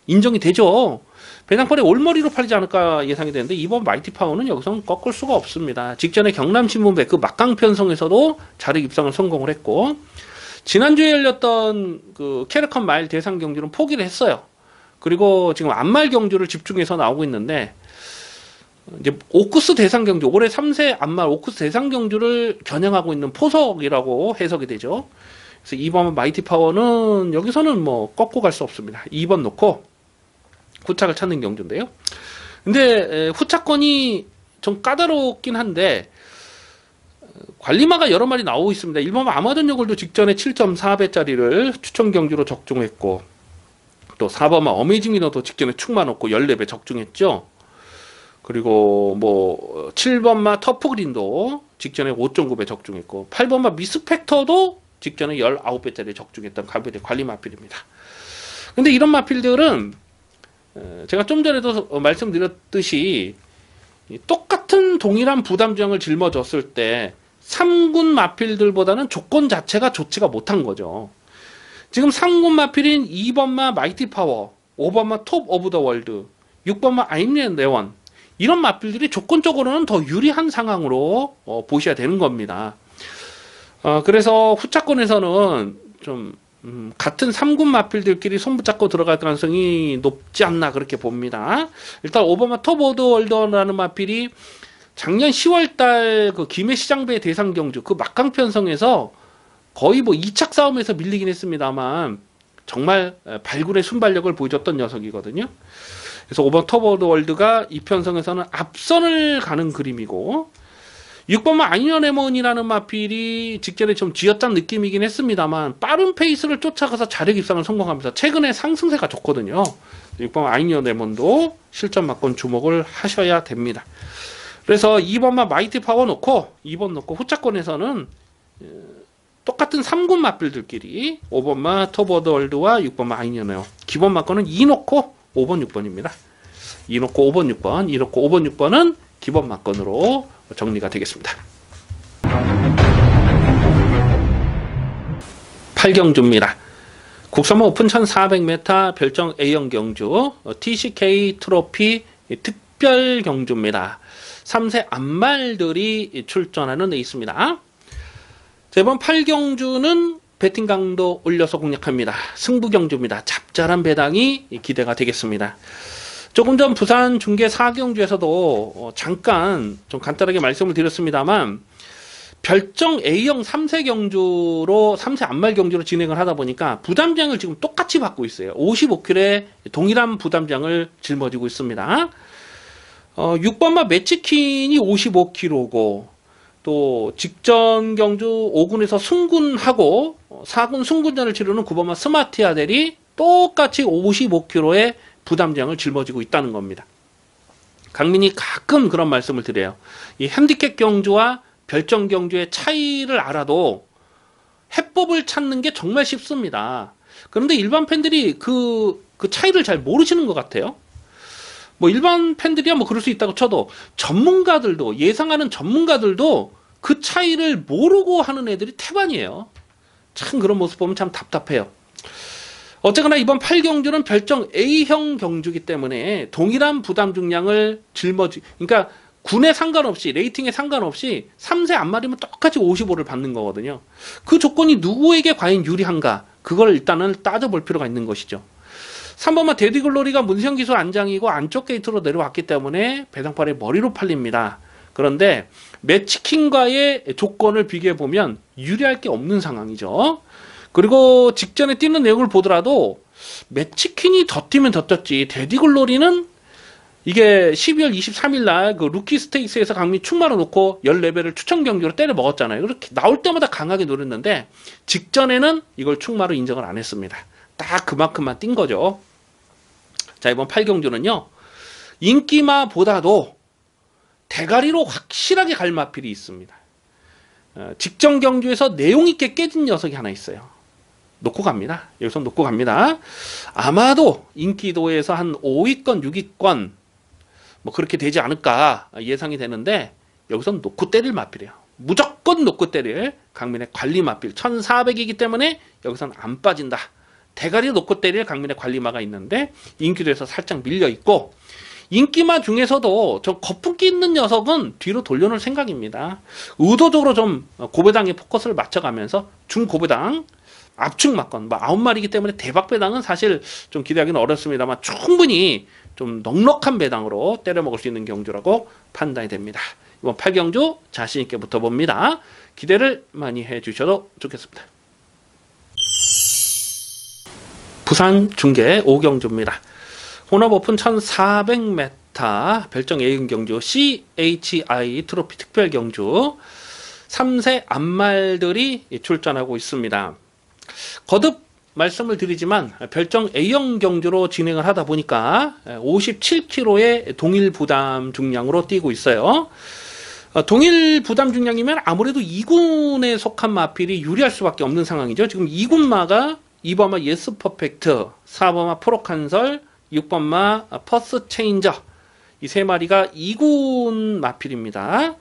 인정이 되죠. 배낭팔이 올머리로 팔리지 않을까 예상이 되는데, 2번 마이티 파워는 여기서는 꺾을 수가 없습니다. 직전에 경남신문배 그 막강 편성에서도 자력 입상을 성공을 했고, 지난주에 열렸던 그 캐릭컨 마일 대상 경주는 포기를 했어요. 그리고 지금 암말 경주를 집중해서 나오고 있는데, 이제 오크스 대상 경주, 올해 3세 암말 오크스 대상 경주를 겨냥하고 있는 포석이라고 해석이 되죠. 그래서 2번 마이티 파워는 여기서는 뭐 꺾고 갈 수 없습니다. 2번 놓고 후착을 찾는 경주인데요. 근데 후착권이 좀 까다롭긴 한데, 관리마가 여러 마리 나오고 있습니다. 1번 아마존 요걸도 직전에 7.4배짜리를 추천 경주로 적중했고, 또 4번마 어메이징 위너도 직전에 축마 놓고 14배 적중했죠. 그리고 뭐 7번마 터프그린도 직전에 5.9배 적중했고 8번마 미스팩터도 직전에 19배짜리 적중했던 가베리 관리 마필입니다. 근데 이런 마필들은 제가 좀 전에도 말씀드렸듯이 똑같은 동일한 부담주량을 짊어졌을 때 3군 마필들보다는 조건 자체가 좋지가 못한 거죠. 지금 3군 마필인 2번마 마이티 파워, 5번마 톱 오브 더 월드, 6번마 아임리엔 레원 이런 마필들이 조건적으로는 더 유리한 상황으로 보셔야 되는 겁니다. 그래서 후차권에서는 좀 같은 3군 마필들끼리 손붙잡고 들어갈 가능성이 높지 않나 그렇게 봅니다. 일단 5번마 톱 오브 더 월드라는 마필이 작년 10월달 그 김해 시장배 대상 경주 그 막강 편성에서 거의 뭐 2착 싸움에서 밀리긴 했습니다만 정말 발굴의 순발력을 보여줬던 녀석이거든요. 그래서 5번 톱 오브 더 월드가 이 편성에서는 앞선을 가는 그림이고 6번마 아이언에먼이라는 마필이 직전에 좀 쥐어짠 느낌이긴 했습니다만 빠른 페이스를 쫓아가서 자력 입상을 성공하면서 최근에 상승세가 좋거든요. 6번마 아이언에먼도 실전 막건 주목을 하셔야 됩니다. 그래서 2번마 마이티 파워 놓고 2번 놓고 후차권에서는 똑같은 3군 마필들끼리 5번마 톱 오브 더 월드와 6번마 아이언에먼 기본 막건은 2 놓고 5번 6번입니다. 2 놓고 5번 6번 2 놓고 5번 6번은 기본 막건으로 정리가 되겠습니다. 8경주입니다. 국산마 오픈 1400m 별정 A형 경주 TCK 트로피 특별 경주입니다. 3세 암말들이 출전하는 레이스입니다. 이번 8경주는 배팅 강도 올려서 공략합니다. 승부 경주입니다. 잡잘한 배당이 기대가 되겠습니다. 조금 전 부산 중계 4경주에서도 잠깐 좀 간단하게 말씀을 드렸습니다만 별정 A형 3세 경주로 3세 암말 경주로 진행을 하다 보니까 부담장을 지금 똑같이 받고 있어요. 55kg의 동일한 부담장을 짊어지고 있습니다. 6번마 매치킨이 55kg고 또 직전 경주 5군에서 승군하고 4군 승군전을 치르는 9번마 스마티아델이 똑같이 55kg의 부담장을 짊어지고 있다는 겁니다. 강민이 가끔 그런 말씀을 드려요. 이 핸디캡 경주와 별정 경주의 차이를 알아도 해법을 찾는 게 정말 쉽습니다. 그런데 일반 팬들이 그 차이를 잘 모르시는 것 같아요. 뭐 일반 팬들이야 뭐 그럴 수 있다고 쳐도 전문가들도 예상하는 전문가들도 그 차이를 모르고 하는 애들이 태반이에요. 참 그런 모습 보면 참 답답해요. 어쨌거나 이번 8경주는 별정 A형 경주이기 때문에 동일한 부담 중량을 그러니까 군에 상관없이 레이팅에 상관없이 3세 암말이면 똑같이 55를 받는 거거든요. 그 조건이 누구에게 과연 유리한가 그걸 일단은 따져볼 필요가 있는 것이죠. 3번마 데디글로리가 문세영 기수 안장이고 안쪽 게이트로 내려왔기 때문에 배당팔의 머리로 팔립니다. 그런데 매치킨과의 조건을 비교해보면 유리할 게 없는 상황이죠. 그리고 직전에 뛰는 내용을 보더라도 매치킨이 더 뛰면 더 뛰었지 데디글로리는 이게 12월 23일 날 그 루키 스테이크스에서 강민 축마로 놓고 14배를 추천 경기로 때려 먹었잖아요. 그렇게 나올 때마다 강하게 노렸는데 직전에는 이걸 축마로 인정을 안 했습니다. 딱 그만큼만 뛴 거죠. 자, 이번 8경주는요. 인기마보다도 대가리로 확실하게 갈 마필이 있습니다. 직전 경주에서 내용 있게 깨진 녀석이 하나 있어요. 놓고 갑니다. 여기서 놓고 갑니다. 아마도 인기도에서 한 5위권, 6위권 뭐 그렇게 되지 않을까 예상이 되는데 여기서 놓고 때릴 마필이에요. 무조건 놓고 때릴 강민의 관리 마필 1400이기 때문에 여기서는 안 빠진다. 대가리 놓고 때릴 강민의 관리마가 있는데 인기도에서 살짝 밀려 있고 인기마 중에서도 좀 거품기 있는 녀석은 뒤로 돌려놓을 생각입니다. 의도적으로 좀 고배당에 포커스를 맞춰가면서 중고배당 압축 막건 뭐 9마리이기 때문에 대박 배당은 사실 좀 기대하기는 어렵습니다만 충분히 좀 넉넉한 배당으로 때려 먹을 수 있는 경주라고 판단이 됩니다. 이번 8경주 자신 있게 붙어봅니다. 기대를 많이 해주셔도 좋겠습니다. 부산 중계 5경주입니다. 혼합 오픈 1400m 별정 A형 경주 CHI 트로피 특별 경주 3세 암말들이 출전하고 있습니다. 거듭 말씀을 드리지만 별정 A형 경주로 진행을 하다 보니까 57kg의 동일 부담 중량으로 뛰고 있어요. 동일 부담 중량이면 아무래도 2군에 속한 마필이 유리할 수밖에 없는 상황이죠. 지금 2군마가 2번마 예스 퍼펙트, 4번마 프로칸설, 6번마 퍼스 체인저, 이 세 마리가 2군 마필입니다.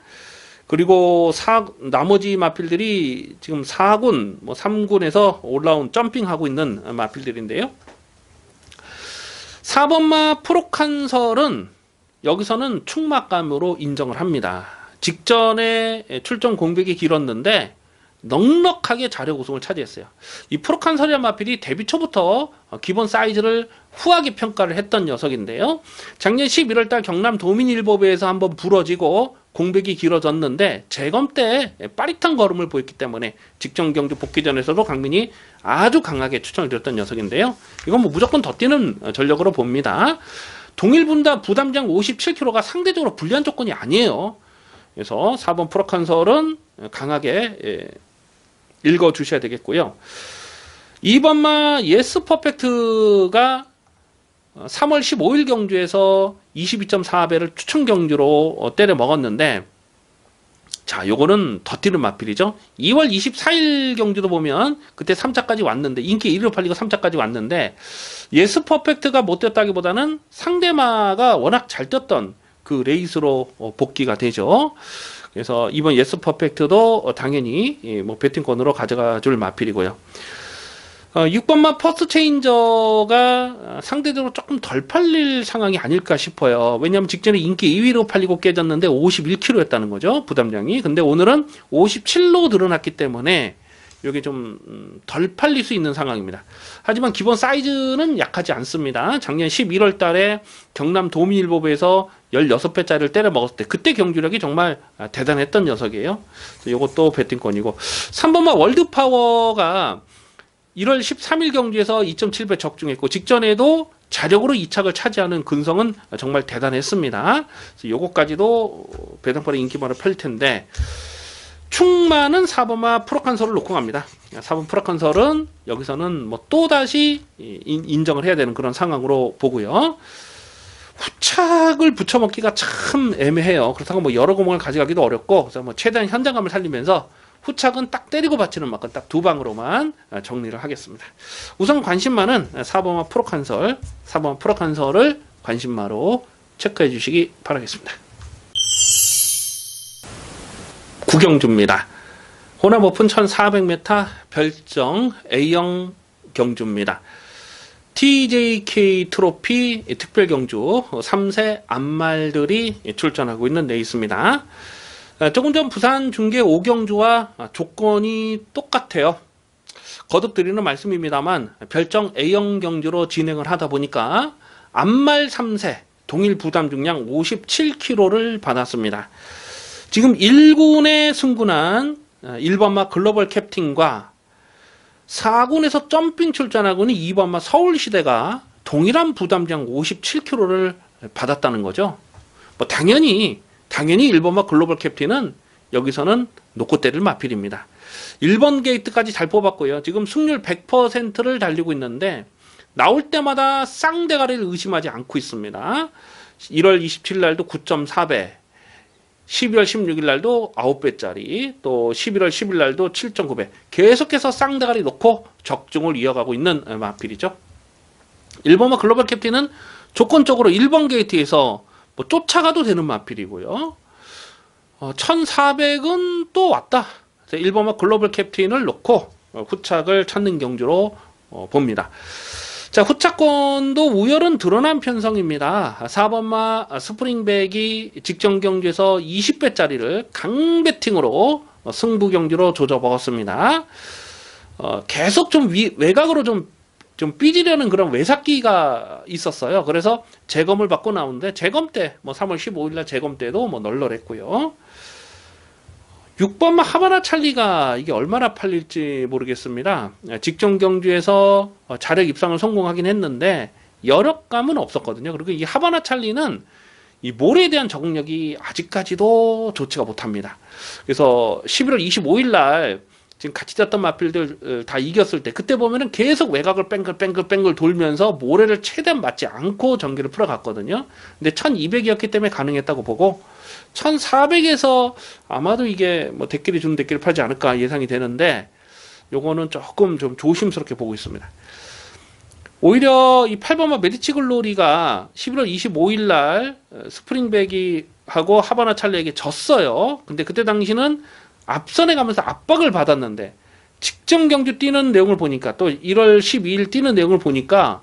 그리고 나머지 마필들이 지금 4군, 3군에서 올라온 점핑하고 있는 마필들인데요. 4번마 프로칸설은 여기서는 충막감으로 인정을 합니다. 직전에 출전 공백이 길었는데 넉넉하게 자력 우승을 차지했어요. 이 프로칸설이란 마필이 데뷔 초부터 기본 사이즈를 후하게 평가를 했던 녀석인데요. 작년 11월달 경남 도민일보배에서 한번 부러지고 공백이 길어졌는데 재검 때 빠릿한 걸음을 보였기 때문에 직전 경주 복귀전에서도 강민이 아주 강하게 추천을 드렸던 녀석인데요. 이건 뭐 무조건 더 뛰는 전력으로 봅니다. 동일 부담장 57kg가 상대적으로 불리한 조건이 아니에요. 그래서 4번 프로칸설은 강하게 읽어주셔야 되겠고요. 2번마 예스 퍼펙트가 3월 15일 경주에서 22.4배를 추천 경주로 때려 먹었는데, 자, 요거는 더 뛰는 마필이죠. 2월 24일 경주도 보면 그때 3차까지 왔는데, 인기 1위로 팔리고 3차까지 왔는데, 예스 퍼펙트가 못 뛰었다기보다는 상대마가 워낙 잘 뛰었던 그 레이스로 복귀가 되죠. 그래서 이번 예스 퍼펙트도 당연히 뭐 배팅권으로 가져가 줄 마필이고요. 6번마 퍼스트 체인저가 상대적으로 조금 덜 팔릴 상황이 아닐까 싶어요. 왜냐하면 직전에 인기 2위로 팔리고 깨졌는데 51kg였다는 거죠, 부담량이. 근데 오늘은 57로 늘어났기 때문에 이게 좀 덜 팔릴 수 있는 상황입니다. 하지만 기본 사이즈는 약하지 않습니다. 작년 11월 달에 경남 도민일보배에서 16배짜리를 때려 먹었을 때 그때 경주력이 정말 대단했던 녀석이에요. 이것도 배팅권이고, 3번마 월드파워가 1월 13일 경주에서 2.7배 적중했고, 직전에도 자력으로 2착을 차지하는 근성은 정말 대단했습니다. 요거까지도 배당권의 인기만을 펼 텐데, 충마는 4번마 프로칸설을 놓고 갑니다. 4번 프로칸설은 여기서는 뭐 또다시 인정을 해야 되는 그런 상황으로 보고요. 후착을 붙여먹기가 참 애매해요. 그렇다고 뭐 여러 공을 가져가기도 어렵고, 그래서 뭐 최대한 현장감을 살리면서 후착은 딱 때리고 받치는 만큼 딱 두 방으로만 정리를 하겠습니다. 우선 관심마는 4번마 프로칸설, 4번마 프로칸설을 관심마로 체크해 주시기 바라겠습니다. 구경주입니다. 호남 오픈 1400m 별정 A형 경주입니다. TJK 트로피 특별 경주 3세 암말들이 출전하고 있는 레이스입니다. 조금 전 부산 중계 5경주와 조건이 똑같아요. 거듭드리는 말씀입니다만 별정 A형 경주로 진행을 하다 보니까 암말 3세 동일 부담 중량 57kg를 받았습니다. 지금 1군에 승군한 1번마 글로벌 캡틴과 4군에서 점핑 출전하고 있는 2번마 서울시대가 동일한 부담량 57kg를 받았다는 거죠. 뭐 당연히 1번마 글로벌 캡틴은 여기서는 놓고 때릴 마필입니다. 1번 게이트까지 잘 뽑았고요. 지금 승률 100%를 달리고 있는데 나올 때마다 쌍대가리를 의심하지 않고 있습니다. 1월 27일 날도 9.4배, 12월 16일 날도 9배짜리, 또 11월 10일 날도 7.9배, 계속해서 쌍대가리 놓고 적중을 이어가고 있는 마필이죠. 1번마 글로벌 캡틴은 조건적으로 1번 게이트에서 뭐 쫓아가도 되는 마필이고요. 1400은 또 왔다. 1번마 글로벌 캡틴을 놓고 후착을 찾는 경주로 봅니다. 자, 후차권도 우열은 드러난 편성입니다. 4번마 스프링백이 직전 경주에서 20배짜리를 강배팅으로 승부 경주로 조져 먹었습니다. 계속 좀 외곽으로 좀 삐지려는 그런 외삭기가 있었어요. 그래서 재검을 받고 나오는데 재검 때 뭐 3월 15일날 재검 때도 뭐 널널했고요. 6번마 하바나 찰리가 이게 얼마나 팔릴지 모르겠습니다. 직전 경주에서 자력 입상을 성공하긴 했는데 여력감은 없었거든요. 그리고 이 하바나 찰리는 이 몰에 대한 적응력이 아직까지도 좋지가 못합니다. 그래서 11월 25일 날 지금 같이 떴던 마필들 다 이겼을 때 그때 보면은 계속 외곽을 뺑글 돌면서 모래를 최대한 맞지 않고 전기를 풀어갔거든요. 근데 1200이었기 때문에 가능했다고 보고 1400에서 아마도 이게 뭐 대끼리 주는 대끼리 팔지 않을까 예상이 되는데 요거는 조금 좀 조심스럽게 보고 있습니다. 오히려 이 8번마 메디치 글로리가 11월 25일 날 스프링백이 하고 하바나 찰리에게 졌어요. 근데 그때 당시는 앞선에 가면서 압박을 받았는데 직전 경주 뛰는 내용을 보니까 또 1월 12일 뛰는 내용을 보니까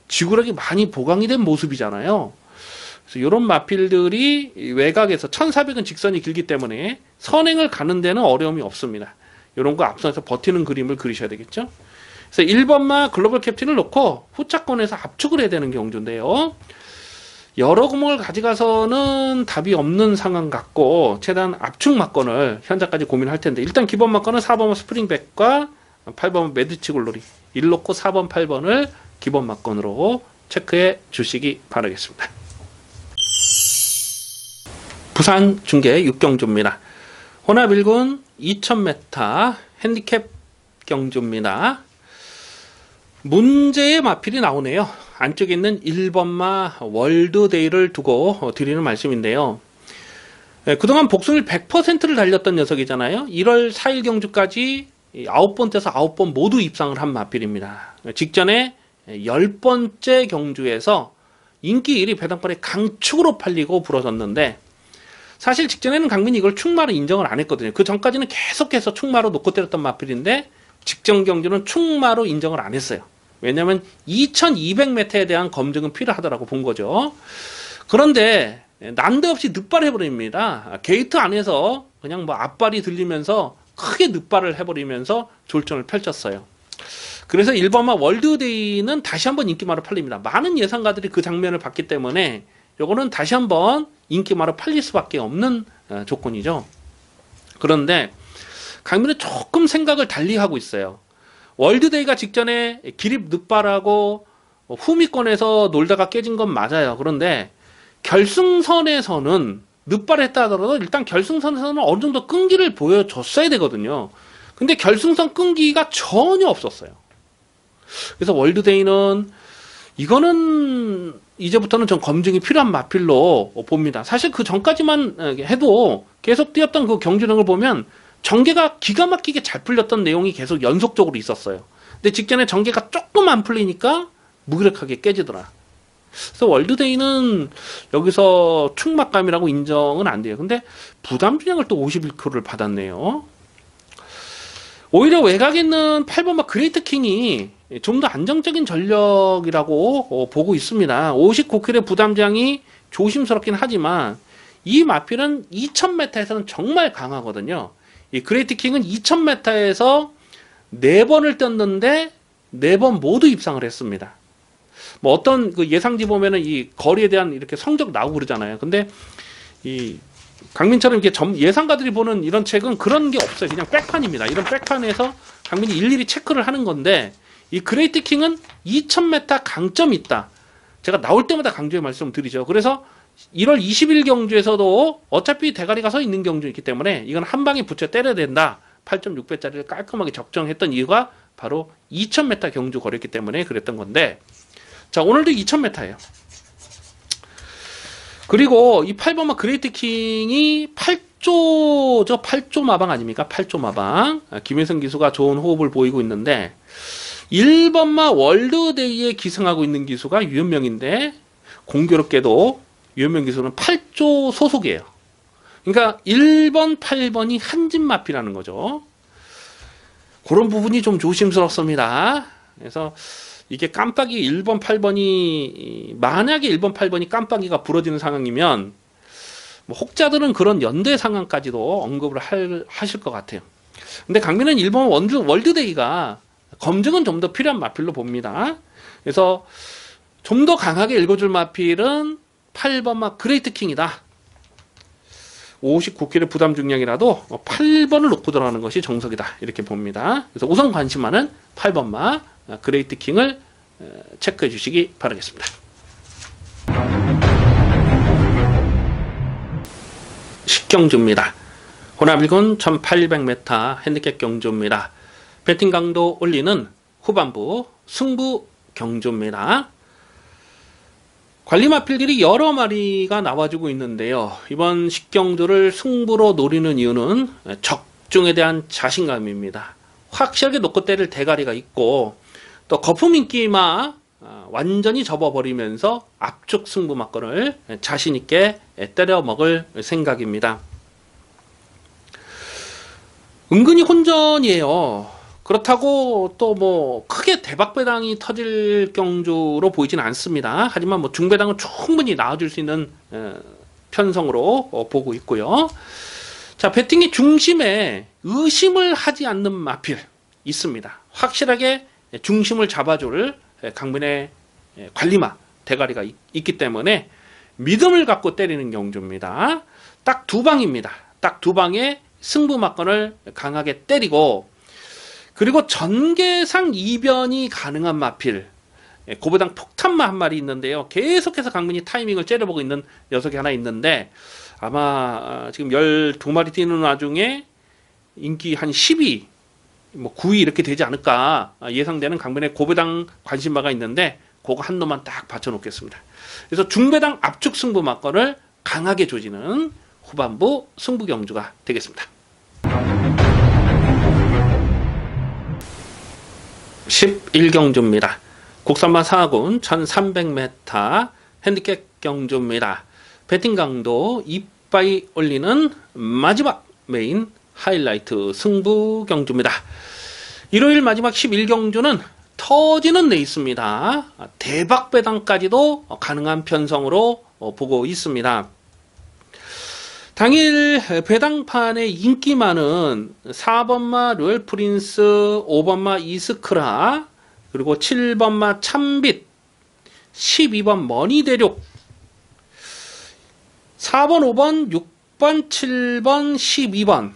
지구력이 많이 보강이 된 모습이잖아요. 그래서 이런 마필들이 외곽에서 1400은 직선이 길기 때문에 선행을 가는 데는 어려움이 없습니다. 이런 거 앞선에서 버티는 그림을 그리셔야 되겠죠. 그래서 1번마 글로벌 캡틴을 놓고 후차권에서 압축을 해야 되는 경주인데요. 여러 구멍을 가져가서는 답이 없는 상황 같고 최대한 압축 막건을 현재까지 고민할 텐데 일단 기본 막건은 4번 스프링백과 8번 메디치 글로리 1 놓고 4번 8번을 기본 막건으로 체크해 주시기 바라겠습니다. 부산 중계 6경주입니다. 혼합 1군 2000m 핸디캡 경주입니다. 문제의 마필이 나오네요. 안쪽에 있는 1번마 월드데이를 두고 드리는 말씀인데요. 그동안 복승률 100%를 달렸던 녀석이잖아요. 1월 4일 경주까지 9번 떼서 9번 모두 입상을 한 마필입니다. 직전에 10번째 경주에서 인기 1위 배당권의 강축으로 팔리고 부러졌는데 사실 직전에는 강민이 이걸 충마로 인정을 안 했거든요. 그 전까지는 계속해서 충마로 놓고 때렸던 마필인데 직전 경주는 충마로 인정을 안 했어요. 왜냐하면 2200m에 대한 검증은 필요하다고 본 거죠. 그런데 난데없이 늑발을 해버립니다. 게이트 안에서 그냥 뭐 앞발이 들리면서 크게 늑발을 해버리면서 졸전을 펼쳤어요. 그래서 1번마 월드데이는 다시 한번 인기마로 팔립니다. 많은 예상가들이 그 장면을 봤기 때문에 요거는 다시 한번 인기마로 팔릴 수밖에 없는 조건이죠. 그런데 강민은 조금 생각을 달리 하고 있어요. 월드데이가 직전에 기립 늑발하고 후미권에서 놀다가 깨진 건 맞아요. 그런데 결승선에서는 늑발했다 하더라도 일단 결승선에서는 어느 정도 끈기를 보여줬어야 되거든요. 근데 결승선 끈기가 전혀 없었어요. 그래서 월드데이는 이거는 이제부터는 좀 검증이 필요한 마필로 봅니다. 사실 그 전까지만 해도 계속 뛰었던 그 경주력을 보면 전개가 기가 막히게 잘 풀렸던 내용이 계속 연속적으로 있었어요. 근데 직전에 전개가 조금 안 풀리니까 무기력하게 깨지더라. 그래서 월드데이는 여기서 충막감이라고 인정은 안 돼요. 근데 부담 분양을 또 51kg를 받았네요. 오히려 외곽에 있는 8번마 그레이트 킹이 좀 더 안정적인 전력이라고 보고 있습니다. 59kg의 부담장이 조심스럽긴 하지만 이 마필은 2000m에서는 정말 강하거든요. 이 그레이트 킹은 2000m에서 4번을 떴는데 4번 모두 입상을 했습니다. 뭐 어떤 그 예상지 보면은 이 거리에 대한 이렇게 성적 나오고 그러잖아요. 근데 이 강민처럼 이렇게 예상가들이 보는 이런 책은 그런 게 없어요. 그냥 백판입니다. 이런 백판에서 강민이 일일이 체크를 하는 건데 이 그레이트 킹은 2000m 강점이 있다. 제가 나올 때마다 강조해 말씀드리죠. 그래서 1월 20일 경주에서도 어차피 대가리가 서 있는 경주이기 때문에 이건 한 방에 붙여 때려야 된다. 8.6배짜리를 깔끔하게 적정했던 이유가 바로 2000m 경주 거렸기 때문에 그랬던 건데 자 오늘도 2000m예요. 그리고 이 8번마 그레이트 킹이 8조 마방 아닙니까? 8조 마방. 김혜성 기수가 좋은 호흡을 보이고 있는데 1번마 월드데이에 기승하고 있는 기수가 유현명인데 공교롭게도 유현명 기수는 8조 소속이에요. 그러니까 1번, 8번이 한집 마피라는 거죠. 그런 부분이 좀 조심스럽습니다. 그래서 이게 깜빡이 1번, 8번이 만약에 1번, 8번이 깜빡이가 부러지는 상황이면 뭐 혹자들은 그런 연대 상황까지도 언급을 하실 것 같아요. 근데 강민은 1번 월드데이가 검증은 좀 더 필요한 마필로 봅니다. 그래서 좀 더 강하게 읽어줄 마필은 8번마 그레이트 킹이다. 59kg 부담 중량이라도 8번을 놓고 들어가는 것이 정석이다. 이렇게 봅니다. 그래서 우선 관심하는 8번마 그레이트 킹을 체크해 주시기 바라겠습니다. 식경주입니다. 호남일군 1800m 핸디캡 경주입니다. 배팅 강도 올리는 후반부 승부 경주입니다. 관리 마필들이 여러 마리가 나와주고 있는데요. 이번 식경주를 승부로 노리는 이유는 적중에 대한 자신감입니다. 확실하게 놓고 때릴 대가리가 있고, 또 거품 인기마 완전히 접어버리면서 압축 승부 막건을 자신있게 때려 먹을 생각입니다. 은근히 혼전이에요. 그렇다고 또 뭐 크게 대박 배당이 터질 경주로 보이진 않습니다. 하지만 뭐 중배당은 충분히 나와줄 수 있는 편성으로 보고 있고요. 자, 배팅의 중심에 의심을 하지 않는 마필 있습니다. 확실하게 중심을 잡아줄 강민의 관리마 대가리가 있기 때문에 믿음을 갖고 때리는 경주입니다. 딱 두 방입니다. 딱 두 방에 승부 막건을 강하게 때리고, 그리고 전개상 이변이 가능한 마필, 고배당 폭탄마 한 마리 있는데요. 계속해서 강민이 타이밍을 째려보고 있는 녀석이 하나 있는데, 아마 지금 12마리 뛰는 와중에 인기 한 10위, 뭐 9위 이렇게 되지 않을까 예상되는 강민의 고배당 관심마가 있는데, 그거 한 놈만 딱 받쳐놓겠습니다. 그래서 중배당 압축 승부 막건을 강하게 조지는 후반부 승부 경주가 되겠습니다. 11경주입니다. 국산마 4군 1300m 핸디캡 경주입니다. 배팅 강도 이빠이 올리는 마지막 메인 하이라이트 승부 경주입니다. 일요일 마지막 11경주는 터지는 레이스입니다. 대박 배당까지도 가능한 편성으로 보고 있습니다. 당일 배당판의 인기마는 4번마 로열 프린스, 5번마 이스크라, 그리고 7번마 참빛, 12번 머니 대륙, 4번, 5번, 6번, 7번, 12번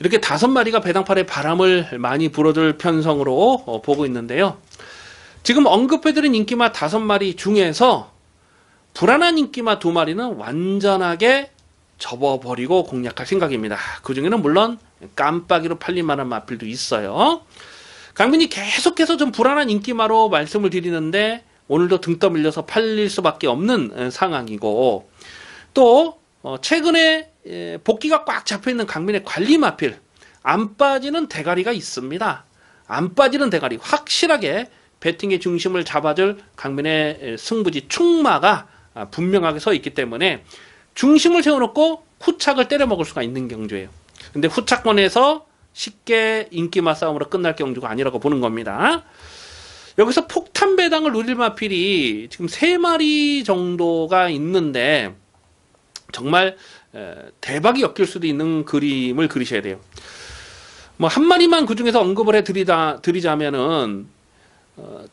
이렇게 5마리가 배당판에 바람을 많이 불어줄 편성으로 보고 있는데요. 지금 언급해드린 인기마 5마리 중에서 불안한 인기마 2마리는 완전하게 접어버리고 공략할 생각입니다. 그 중에는 물론 깜빡이로 팔릴 만한 마필도 있어요. 강민이 계속해서 좀 불안한 인기마로 말씀을 드리는데 오늘도 등 떠밀려서 팔릴 수밖에 없는 상황이고, 또 최근에 복귀가 꽉 잡혀있는 강민의 관리 마필, 안 빠지는 대가리가 있습니다. 안 빠지는 대가리, 확실하게 배팅의 중심을 잡아줄 강민의 승부지 충마가 분명하게 서 있기 때문에 중심을 세워놓고 후착을 때려먹을 수가 있는 경주예요. 근데 후착권에서 쉽게 인기마 싸움으로 끝날 경주가 아니라고 보는 겁니다. 여기서 폭탄 배당을 누릴 마필이 지금 3마리 정도가 있는데 정말 대박이 엮일 수도 있는 그림을 그리셔야 돼요. 뭐 한 마리만 그 중에서 언급을 드리자면은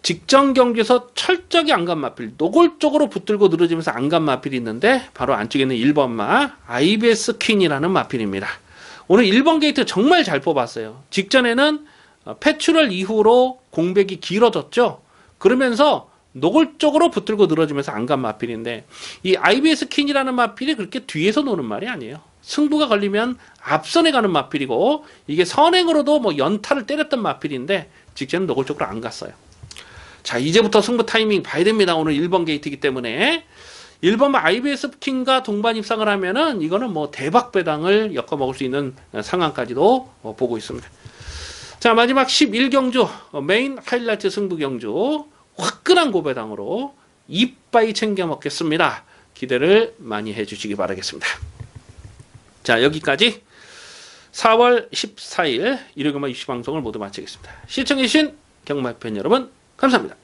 직전 경기에서 철저하게 안 간 마필, 노골적으로 붙들고 늘어지면서 안 간 마필이 있는데 바로 안쪽에 있는 1번마 IBS 퀸이라는 마필입니다. 오늘 1번 게이트 정말 잘 뽑았어요. 직전에는 패출럴 이후로 공백이 길어졌죠. 그러면서 노골적으로 붙들고 늘어지면서 안 간 마필인데, 이 IBS 퀸이라는 마필이 그렇게 뒤에서 노는 말이 아니에요. 승부가 걸리면 앞선에 가는 마필이고, 이게 선행으로도 뭐 연타를 때렸던 마필인데 직전은 노골적으로 안 갔어요. 자, 이제부터 승부 타이밍 봐야 됩니다. 오늘 1번 게이트이기 때문에 1번 IBS 퀸과 동반 입상을 하면은 이거는 뭐 대박 배당을 엮어 먹을 수 있는 상황까지도 보고 있습니다. 자, 마지막 11경주 메인 하이라이트 승부 경주, 화끈한 고배당으로 이빠이 챙겨 먹겠습니다. 기대를 많이 해주시기 바라겠습니다. 자, 여기까지 4월 14일 일요일경마 입시 방송을 모두 마치겠습니다. 시청해주신 경마팬 여러분 감사합니다.